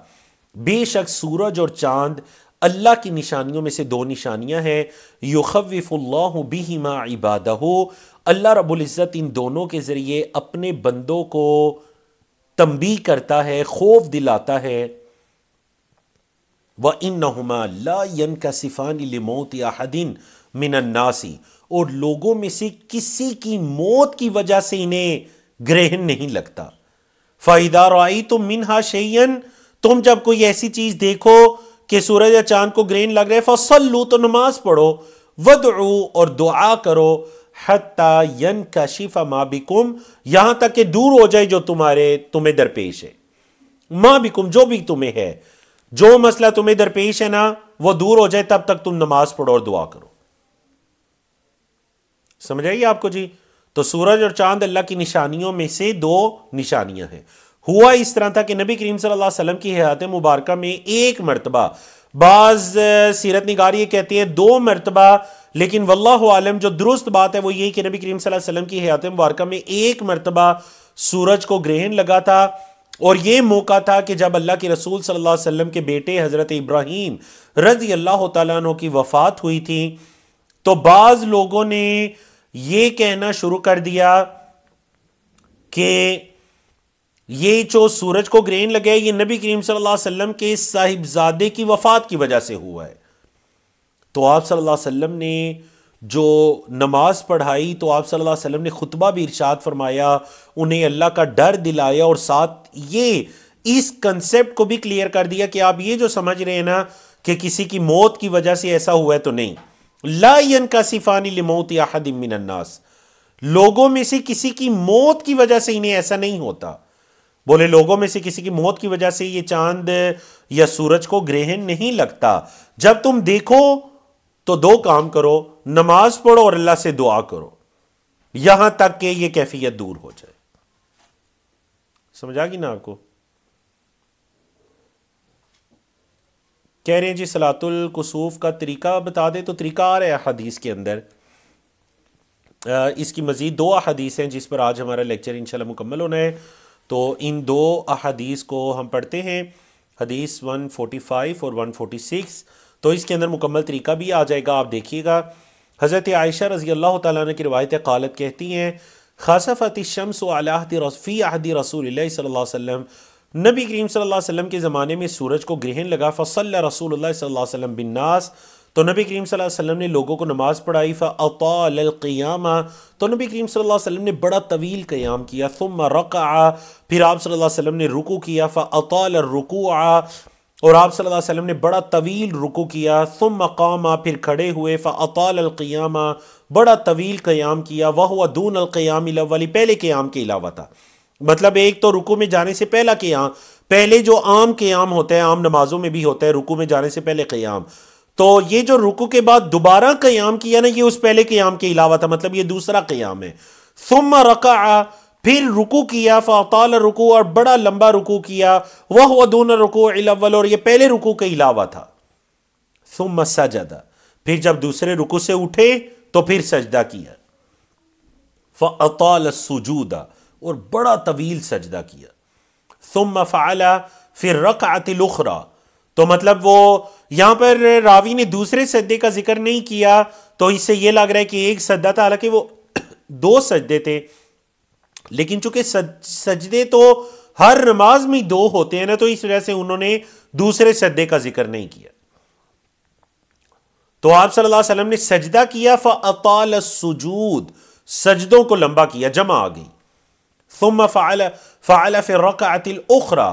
بے شک سورج اور چاند اللہ کی نشانیوں میں سے 2 نشانیاں ہیں، یخوف اللہ بہما عبادہ، اللہ رب العزت ان دونوں کے ذریعے اپنے بندوں کو تنبیہ کرتا ہے، خوف دلاتا ہے۔ وَإِنَّهُمَا لَا يَنْكَسِفَانِ لِمَوْتِ أَحَدٍ مِّنَ النَّاسِ، اور لوگوں میں سے کسی کی موت کی وجہ سے انہیں گرہن نہیں لگتا۔ فَإِذَا رَأَيْتُم مِّنْهَا شَيْئًا، تم جب کوئی ایسی چیز دیکھو کہ سورج یا چاند کو گرہن لگ رہے، فَصَلُّوا، تو نماز پڑھو، وَادْعُوا، اور دعا کرو، حَتَّى يَنْكَشِفَ مَا بِكُمْ، یہاں تک کہ دور ہو جائے جو تمہیں درپیش ہے، مَا بِكُمْ، جو بھی تمہیں ہے، جو مسئلہ تمہیں درپیش ہے نا وہ دور ہو جائے، تب تک تم نماز پڑھو اور دعا کرو۔ سمجھ آئیے آپ کو جی؟ تو سورج اور چاند اللہ کی نشانیوں میں سے 2 نشانیاں ہیں۔ ہوا اس طرح تھا کہ نبی کریم صلی اللہ علیہ وسلم کی حیات مبارکہ میں 1 مرتبہ، بعض سیرت نگار یہ کہتے ہیں 2 مرتبہ، لیکن واللہ عالم جو درست بات ہے وہ یہی کہ نبی کریم صلی اللہ علیہ وسلم کی حیات مبارکہ میں 1 مرتبہ سورج کو گرہن لگا تھا، اور یہ موقع تھا کہ جب اللہ کے رسول صلی اللہ علیہ وسلم کے بیٹے حضرت ابراہیم رضی اللہ تعالیٰ عنہ کی وفات ہوئی تھی۔ تو بعض لوگوں نے یہ کہنا شروع کر دیا کہ یہ جو سورج کو گرہن لگے یہ نبی کریم صلی اللہ علیہ وسلم کے صاحبزادے کی وفات کی وجہ سے ہوا ہے۔ تو آپ صلی اللہ علیہ وسلم نے جو نماز پڑھائی تو آپ صلی اللہ علیہ وسلم نے خطبہ بھی ارشاد فرمایا، انہیں اللہ کا ڈر دلایا، اور ساتھ یہ اس کنسیپٹ کو بھی کلیئر کر دیا کہ آپ یہ جو سمجھ رہے ہیں نا کہ کسی کی موت کی وجہ سے ایسا ہوا ہے تو نہیں، لا ينکسفان لموت احد من الناس، لوگوں میں سے کسی کی موت کی وجہ سے انہیں ایسا نہیں ہوتا۔ بولے لوگوں میں سے کسی کی موت کی وجہ سے یہ چاند یا سورج کو گرہن نہیں لگتا۔ جب تم دیکھو تو 2 کام کرو، نماز پڑھو اور اللہ سے دعا کرو، یہاں تک کہ یہ کیفیت دور ہو جائے۔ سمجھا گی نا آپ کو؟ کہہ رہے ہیں جی صلاۃ الکسوف کا طریقہ بتا دے، تو طریقہ آ رہا ہے حدیث کے اندر، اس کی مزید 2 احادیث ہیں جس پر آج ہمارا لیکچر انشاءاللہ مکمل ہونا ہے۔ تو ان 2 احادیث کو ہم پڑھتے ہیں، حدیث 145 اور 146، تو اس کے اندر مکمل طریقہ بھی آ جائے گا، آپ دیکھیے گا۔ حضرت عائشہ رضی اللہ تعالیٰ عنہ کی روایت قالت کہتی ہیں، خسفت الشمس فی عہد رسول اللہ صلی اللہ علیہ وسلم، نبی کریم صلی اللہ علیہ وسلم کے زمانے میں سورج کو گرہن لگا، فصلی رسول اللہ صلی اللہ علیہ وسلم بالناس، تو نبی کریم صلی اللہ علیہ وسلم نے لوگوں کو نماز پڑھائی، فاطال القیام، تو نبی کریم صلی اللہ علیہ وسلم نے بڑا طویل قیام کیا، ثم رکع، پھر آپ صلی اللہ علیہ وسلم نے رکوع کیا، فاطال الرکوع، اور آپ صلی اللہ علیہ وسلم نے بڑا طویل رکوع کیا، ثم قام، پھر کھڑے ہوئے، فاطال القیام، بڑا طویل قیام کیا، وہو دون القیام الاول، پہلے قیام کے علاوہ تھا، مطلب ایک تو رکوع میں جانے سے پہلا قیام، پہلے جو عام قیام ہوتا ہے، عام نمازوں میں بھی ہوتا ہے رکوع میں جانے سے پہلے قیام، تو یہ جو رکوع کے بعد دوبارہ قیام کیا نا، یہ اس پہلے قیام کے علاوہ تھا، مطلب یہ دوسرا قیام ہے۔ ثم رکع، پھر رکوع کیا، فاطال رکوع، اور بڑا لمبا رکوع کیا، وہو دون الرکوع الاول، اور یہ پہلے رکوع کے علاوہ تھا۔ ثم سجد، پھر جب دوسرے رکوع سے اٹھے تو پھر سجدہ کیا، فاطال السجود، اور بڑا طویل سجدہ کیا، ثم فعل، پھر رکعت الاخری، تو مطلب وہ یہاں پر راوی نے دوسرے سجدے کا ذکر نہیں کیا، تو اس سے یہ لگ رہا ہے کہ ایک سجدہ تھا، حالانکہ وہ دو سجدے تھے، لیکن چونکہ سجدے تو ہر نماز میں دو ہوتے ہیں نا، تو اس وجہ سے انہوں نے دوسرے سجدے کا ذکر نہیں کیا۔ تو آپ صلی اللہ علیہ وسلم نے سجدہ کیا، فاطال السجود، سجدوں کو لمبا کیا، جمع آ گئی، ثم فعل فی الرکعۃ الاخری،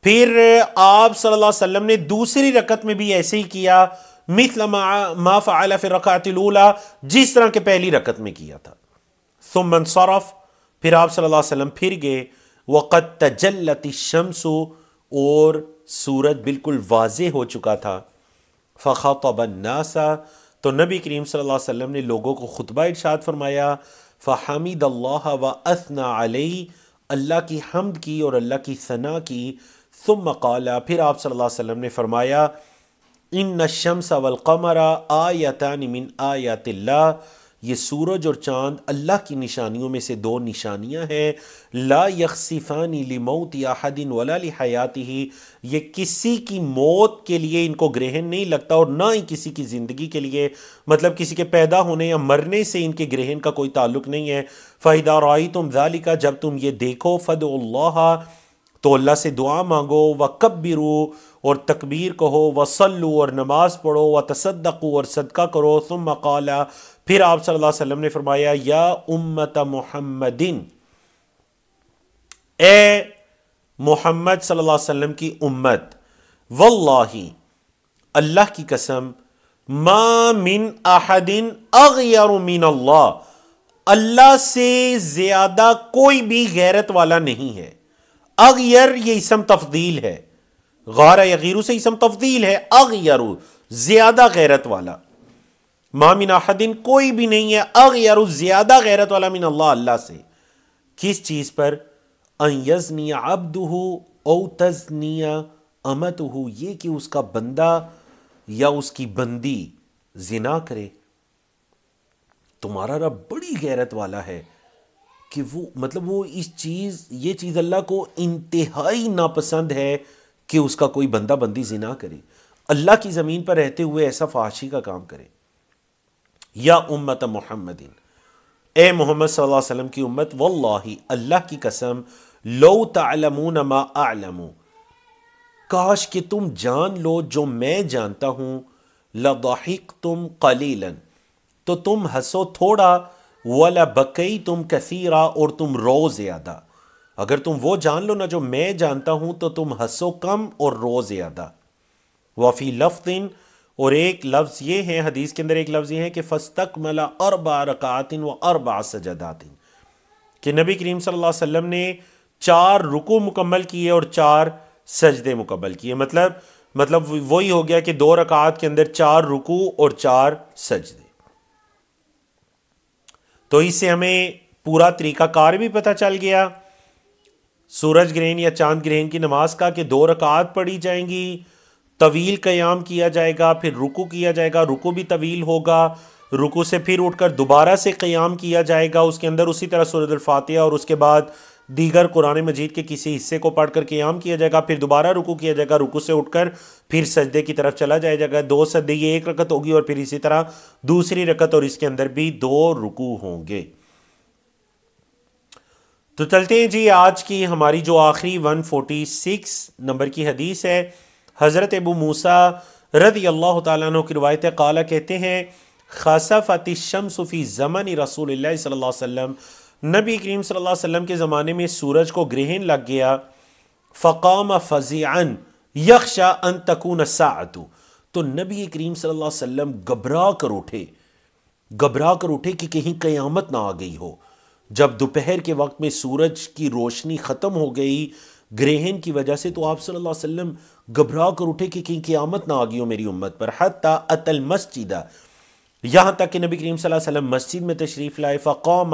پھر آپ صلی اللہ علیہ وسلم نے دوسری رکعت میں بھی ایسے ہی کیا، مثل ما فعل فی الرکعۃ الاولی، جس طرح کہ پہلی رکعت میں کیا تھا، ثم انصرف، پھر آپ صلی اللہ علیہ وسلم پھر گئے، وقد تجلت الشمس، اور سورج بالکل واضح ہو چکا تھا، فخطب الناس، تو نبی کریم صلی اللہ علیہ وسلم نے لوگوں کو خطبہ ارشاد فرمایا، فحمد اللہ واثنى علیہ، اللہ کی حمد کی اور اللہ کی ثنا کی، ثم قال، پھر آپ صلی اللہ علیہ وسلم نے فرمایا، ان الشمس والقمر آیتان من آیات اللہ، یہ سورج اور چاند اللہ کی نشانیوں میں سے دو نشانیاں ہیں، لا یخسفان لموت احد ولا لحیاتہ، یہ کسی کی موت کے لیے ان کو گرہن نہیں لگتا اور نہ ہی کسی کی زندگی کے لیے، مطلب کسی کے پیدا ہونے یا مرنے سے ان کے گرہن کا کوئی تعلق نہیں ہے۔ فَإِذَا رَأَيْتُمْ ذَلِكَ، جب تم یہ دیکھو، فَادْعُوا اللَّهَ، تو اللہ سے دعا مانگو، وَكَبِّرُوا، اور تکبیر کہو، وَصَلُّوا، اور نماز پڑھو، وَتَصَدَّقُوا، اور صدقہ کرو، ثُمَّ قَالَ، پھر آپ صلی اللہ علیہ وسلم نے فرمایا، یا امت محمد، اے محمد صلی اللہ علیہ وسلم کی امت، واللہ، اللہ کی قسم، ما من احد اغیر من اللہ، اللہ سے زیادہ کوئی بھی غیرت والا نہیں ہے۔ اغیر یہ اسم تفضیل ہے، غار یغیرو سے اسم تفضیل ہے، اغیر زیادہ غیرت والا، ما من احد کوئی بھی نہیں ہے، اغیر زیادہ غیرت والا، من اللہ اللہ سے، کس چیز پر؟ ان یزنی عبدہ او تزنی امتہ، یہ کہ اس کا بندہ یا اس کی بندی زنا کرے۔ تمہارا رب بڑی غیرت والا ہے کہ وہ مطلب وہ یہ چیز اللہ کو انتہائی ناپسند ہے کہ اس کا کوئی بندہ بندی زنا کرے، اللہ کی زمین پر رہتے ہوئے ایسا فحاشی کا کام کرے۔ یا امت محمد، اے محمد صلی اللہ علیہ وسلم کی امت، واللہ اللہ کی قسم، لو تعلمون ما اعلم، کاش کہ تم جان لو جو میں جانتا ہوں، لضحکتم قلیلا، تو تم ہنسو تھوڑا، ولبکیتم کثیرا، اور تم رو زیادہ۔ اگر تم وہ جان لو نا جو میں جانتا ہوں تو تم ہنسو کم اور رو زیادہ۔ وفی لفظ، اور ایک لفظ یہ ہے، حدیث کے اندر ایک لفظ یہ ہے کہ فاستکمل 4 رکعات و 4 سجدات، کہ نبی کریم صلی اللہ علیہ وسلم نے 4 رکوع مکمل کیے اور 4 سجدے مکمل کیے، مطلب وہی ہو گیا کہ 2 رکعات کے اندر 4 رکوع اور 4 سجدے۔ تو اس سے ہمیں پورا طریقہ کار بھی پتہ چل گیا سورج گرہن یا چاند گرہن کی نماز کا، کہ 2 رکعات پڑھی جائیں گی، طویل قیام کیا جائے گا، پھر رکوع کیا جائے گا، رکوع بھی طویل ہوگا، رکوع سے پھر اٹھ کر دوبارہ سے قیام کیا جائے گا، اس کے اندر اسی طرح سورۃ الفاتحہ اور اس کے بعد دیگر قرآن مجید کے کسی حصے کو پڑھ کر قیام کیا جائے گا، پھر دوبارہ رکوع کیا جائے گا، رکوع سے اٹھ کر پھر سجدے کی طرف چلا جائے گا، 2 سجدے، یہ 1 رکعت ہوگی، اور پھر اسی طرح دوسری رکعت اور اس کے اندر بھی 2 رکوع ہوں گے۔ تو چلتے ہیں جی، آج کی ہماری جو آخری 146 نمبر کی حدیث ہے، حضرت ابو موسیٰ رضی اللہ تعالیٰ عنہ کی روایت ہے، قال کہتے ہیں خسفت الشمس فی زمن رسول اللہ صلی اللہ علیہ وسلم، نبی کریم صلی اللہ علیہ وسلم کے زمانے میں سورج کو گرہن لگ گیا، فقام فزعا یخشا ان تکون الساعۃ، تو نبی کریم صلی اللہ علیہ وسلم گھبرا کر اٹھے کہ کہیں قیامت نہ آ گئی ہو۔ جب دوپہر کے وقت میں سورج کی روشنی ختم ہو گئی گرہن کی وجہ سے، تو آپ صلی اللہ علیہ وسلم گھبرا کر اٹھے کہ کہیں قیامت نہ آ گئی ہو میری امت پر۔ حتی اتى المسجد، یہاں تک کہ نبی کریم صلی اللہ علیہ وسلم مسجد میں تشریف لائے، فقام،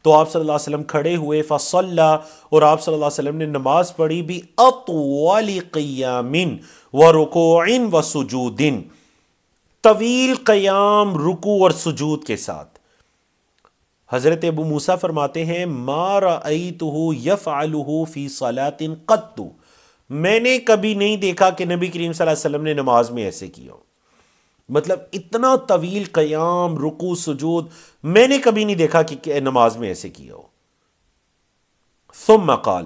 تو آپ صلی اللہ علیہ وسلم کھڑے ہوئے، فصلی، اور آپ صلی اللہ علیہ وسلم نے نماز پڑھی، بأطول قیام ورکوع وسجود، طویل قیام، رکوع اور سجود کے ساتھ۔ حضرت ابو موسیٰ فرماتے ہیں ما رأیتہ یفعلہ فی صلاۃ قط، میں نے کبھی نہیں دیکھا کہ نبی کریم صلی اللہ علیہ وسلم نے نماز میں ایسے کیا ہو، مطلب اتنا طویل قیام، رکوع، سجود میں نے کبھی نہیں دیکھا کہ نماز میں ایسے کیا ہو۔ ثم قال،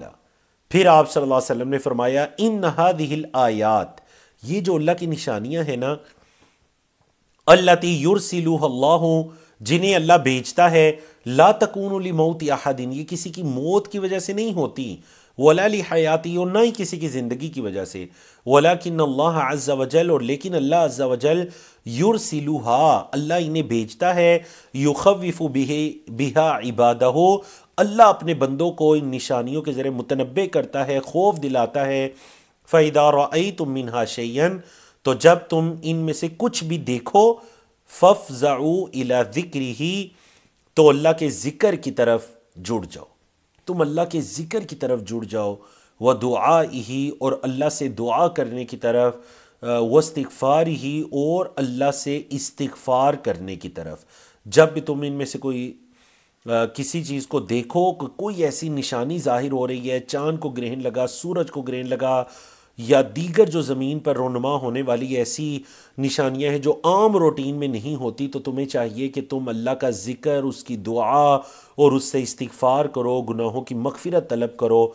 پھر آپ صلی اللہ علیہ وسلم نے فرمایا ان هذه الآیات، یہ جو اللہ کی نشانیاں ہیں نا، التی یرسلها اللہ، جنہیں اللہ بھیجتا ہے، لا تکون لموت احد، یہ کسی کی موت کی وجہ سے نہیں ہوتی، ولا لحیاتی، اور نہ ہی کسی کی زندگی کی وجہ سے، ولکن اللہ عز وجل، اور لیکن اللہ عز وجل، یرسلها، اللہ انہیں بھیجتا ہے، یخوف بها عبادہ، اللہ اپنے بندوں کو ان نشانیوں کے ذریعے متنبع کرتا ہے، خوف دلاتا ہے۔ فَإِذَا رَأَيْتُم مِّنْهَا شَيْئًا، تو جب تم ان میں سے کچھ بھی دیکھو، فَافْزَعُوا إِلَى ذِكْرِهِ، تو اللہ کے ذکر کی طرف جڑ جاؤ، تم اللہ کے ذکر کی طرف جڑ جاؤ، وَدُعَائِهِ، اور اللہ سے دعا کرنے کی طرف، وَاسْتِغْفَارِهِ، اور اللہ سے استغفار کرنے کی طرف۔ جب بھی تم ان میں سے کوئی کسی چیز کو دیکھو کہ کوئی ایسی نشانی ظاہر ہو رہی ہے، چاند کو گرہن لگا، سورج کو گرہن لگا، یا دیگر جو زمین پر رونما ہونے والی ایسی نشانیاں ہیں جو عام روٹین میں نہیں ہوتی، تو تمہیں چاہیے کہ تم اللہ کا ذکر، اس کی دعا اور اس سے استغفار کرو، گناہوں کی مغفرت طلب کرو۔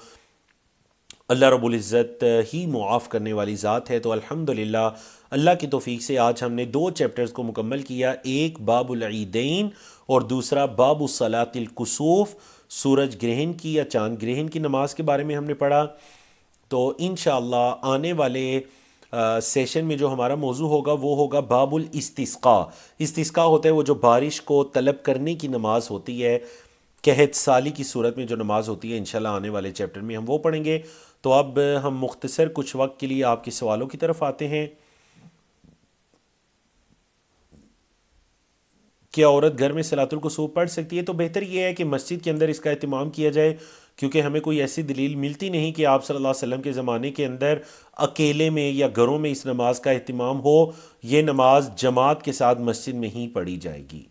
اللہ رب العزت ہی معاف کرنے والی ذات ہے۔ تو الحمدللہ اللہ کی توفیق سے آج ہم نے 2 چیپٹرز کو مکمل کیا، ایک باب العیدین اور دوسرا باب صلاۃ الکسوف، سورج گرہن کی یا چاند گرہن کی نماز کے بارے میں ہم نے پڑھا۔ تو انشاءاللہ آنے والے سیشن میں جو ہمارا موضوع ہوگا وہ ہوگا باب الاستسقاء۔ استسقاء ہوتا ہے وہ جو بارش کو طلب کرنے کی نماز ہوتی ہے، قحط سالی کی صورت میں جو نماز ہوتی ہے، انشاءاللہ آنے والے چیپٹر میں ہم وہ پڑھیں گے۔ تو اب ہم مختصر کچھ وقت کے لیے آپ کے سوالوں کی طرف آتے ہیں۔ کیا عورت گھر میں صلاۃ الکسوف پڑھ سکتی ہے؟ تو بہتر یہ ہے کہ مسجد کے اندر اس کا اہتمام کیا جائے، کیونکہ ہمیں کوئی ایسی دلیل ملتی نہیں کہ آپ صلی اللہ علیہ وسلم کے زمانے کے اندر اکیلے میں یا گھروں میں اس نماز کا اہتمام ہو۔ یہ نماز جماعت کے ساتھ مسجد میں ہی پڑھی جائے گی۔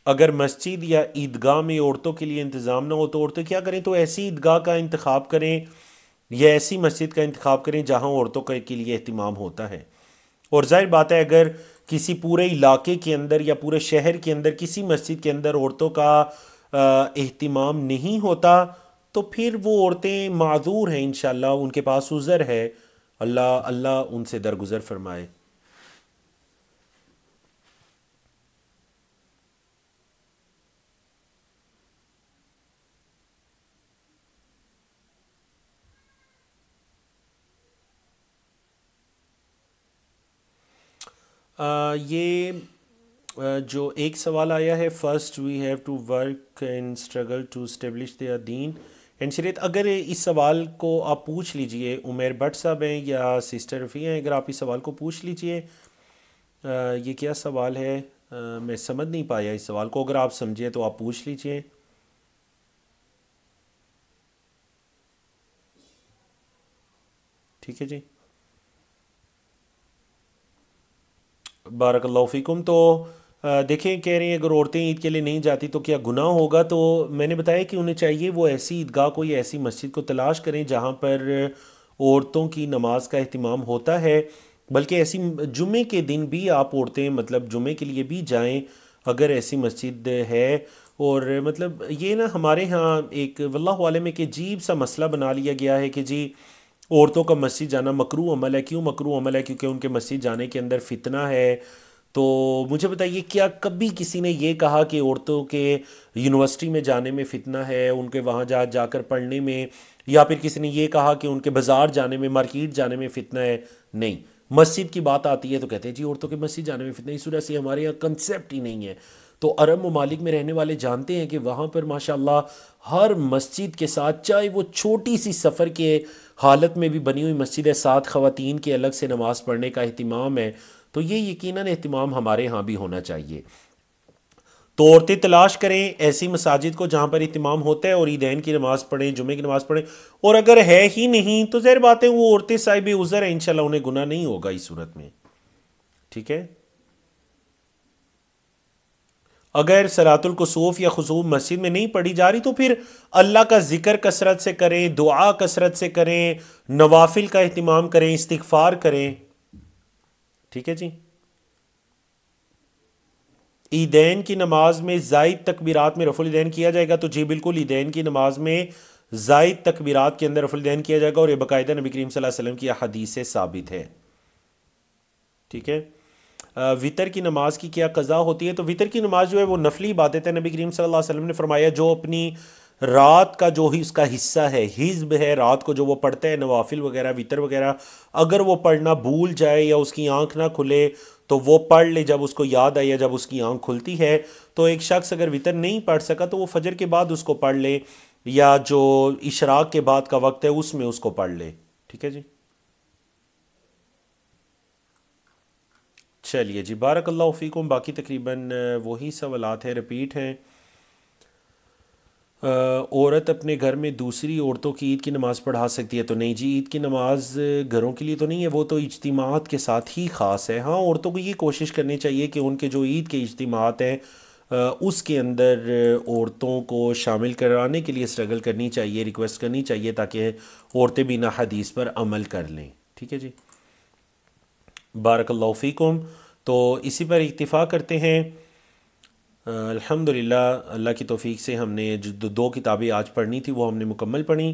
اگر مسجد یا عیدگاہ میں عورتوں کے لیے انتظام نہ ہو تو عورتیں کیا کریں؟ تو ایسی عیدگاہ کا انتخاب کریں یا ایسی مسجد کا انتخاب کریں جہاں عورتوں کے لیے اہتمام ہوتا ہے۔ اور ظاہر بات ہے اگر کسی پورے علاقے کے اندر یا پورے شہر کے اندر کسی مسجد کے اندر عورتوں کا اہتمام نہیں ہوتا تو پھر وہ عورتیں معذور ہیں، انشاءاللہ ان کے پاس عذر ہے، اللہ ان سے درگزر فرمائے۔ یہ جو ایک سوال آیا ہے، first we have to work and struggle to establish their دین اینڈ شریعت، اگر اس سوال کو آپ پوچھ لیجئے، عمیر بٹ صاحب ہیں یا سسٹر رفیع ہیں، اگر آپ اس سوال کو پوچھ لیجئے، یہ کیا سوال ہے؟ میں سمجھ نہیں پایا اس سوال کو، اگر آپ سمجھے تو آپ پوچھ لیجئے۔ ٹھیک ہے جی، بارک اللہ فیکم۔ تو دیکھیں کہہ رہے ہیں اگر عورتیں عید کے لیے نہیں جاتی تو کیا گناہ ہوگا؟ تو میں نے بتایا کہ انہیں چاہیے وہ ایسی عیدگاہ کوئی ایسی مسجد کو تلاش کریں جہاں پر عورتوں کی نماز کا اہتمام ہوتا ہے۔ بلکہ ایسی جمعے کے دن بھی آپ عورتیں مطلب جمعے کے لیے بھی جائیں اگر ایسی مسجد ہے. اور مطلب یہ نا ہمارے ہاں ایک واللہ عالم ایک عجیب سا مسئلہ بنا لیا گیا ہے کہ جی عورتوں کا مسجد جانا مکروہ عمل ہے. کیوں مکروہ عمل ہے؟ کیونکہ ان کے مسجد جانے کے اندر فتنہ ہے. تو مجھے بتائیے کیا کبھی کسی نے یہ کہا کہ عورتوں کے یونیورسٹی میں جانے میں فتنہ ہے، ان کے وہاں جا کر پڑھنے میں، یا پھر کسی نے یہ کہا کہ ان کے بازار جانے میں، مارکیٹ جانے میں فتنہ ہے؟ نہیں. مسجد کی بات آتی ہے تو کہتے ہیں جی عورتوں کے مسجد جانے میں فتنہ. اس وجہ سے ہمارے یہاں کنسیپٹ ہی نہیں ہے. تو عرب ممالک میں رہنے والے جانتے ہیں کہ وہاں پر ماشاءاللہ ہر مسجد کے ساتھ، چاہے وہ چھوٹی سی سفر کے حالت میں بھی بنی ہوئی مسجد ہے، ساتھ خواتین کے الگ سے نماز پڑھنے کا اہتمام ہے. تو یہ یقیناً اہتمام ہمارے ہاں بھی ہونا چاہیے. تو عورتیں تلاش کریں ایسی مساجد کو جہاں پر اہتمام ہوتا ہے اور عیدین کی نماز پڑھیں، جمعے کی نماز پڑھیں. اور اگر ہے ہی نہیں تو ظاہر بات ہے وہ عورتیں صاحب عذر ہیں، انشاءاللہ انہیں گناہ نہیں ہوگا اس صورت میں. ٹھیک ہے. اگر صلاۃ الکسوف یا خسوف مسجد میں نہیں پڑھی جا رہی تو پھر اللہ کا ذکر کثرت سے کریں، دعا کثرت سے کریں، نوافل کا اہتمام کریں، استغفار کریں. ٹھیک ہے جی. عیدین کی نماز میں زائد تکبیرات میں رفع الیدین کیا جائے گا؟ تو جی بالکل، عیدین کی نماز میں زائد تکبیرات کے اندر رفع الیدین کیا جائے گا، اور یہ باقاعدہ نبی کریم صلی اللہ علیہ وسلم کی احادیث سے ثابت ہے. ٹھیک ہے. وطر کی نماز کی کیا قضا ہوتی ہے؟ تو وطر کی نماز جو ہے وہ نفلی عبادت ہے. نبی کریم صلی اللہ علیہ وسلم نے فرمایا جو اپنی رات کا جو ہی اس کا حصہ ہے، حزب ہے، رات کو جو وہ پڑھتا ہے نوافل وغیرہ وطر وغیرہ، اگر وہ پڑھنا بھول جائے یا اس کی آنکھ نہ کھلے تو وہ پڑھ لے جب اس کو یاد آئے یا جب اس کی آنکھ کھلتی ہے. تو ایک شخص اگر وطر نہیں پڑھ سکا تو وہ فجر کے بعد اس کو پڑھ لے، یا جو اشراق کے بعد کا وقت ہے اس میں اس کو پڑھ لے. ٹھیک ہے جی. چلیے جی، بارک اللہ فیکم. باقی تقریباً وہی سوالات ہیں، رپیٹ ہیں. عورت اپنے گھر میں دوسری عورتوں کی عید کی نماز پڑھا سکتی ہے؟ تو نہیں جی، عید کی نماز گھروں کے لیے تو نہیں ہے، وہ تو اجتماعات کے ساتھ ہی خاص ہے. ہاں عورتوں کو یہ کوشش کرنی چاہیے کہ ان کے جو عید کے اجتماعات ہیں اس کے اندر عورتوں کو شامل کرانے کے لیے اسٹرگل کرنی چاہیے، ریکویسٹ کرنی چاہیے، تاکہ عورتیں بھی نہ حدیث پر عمل کر لیں. ٹھیک ہے جی. بارک اللہ فیکم. تو اسی پر اکتفا کرتے ہیں. الحمدللہ اللہ کی توفیق سے ہم نے جو دو کتابیں آج پڑھنی تھی وہ ہم نے مکمل پڑھی.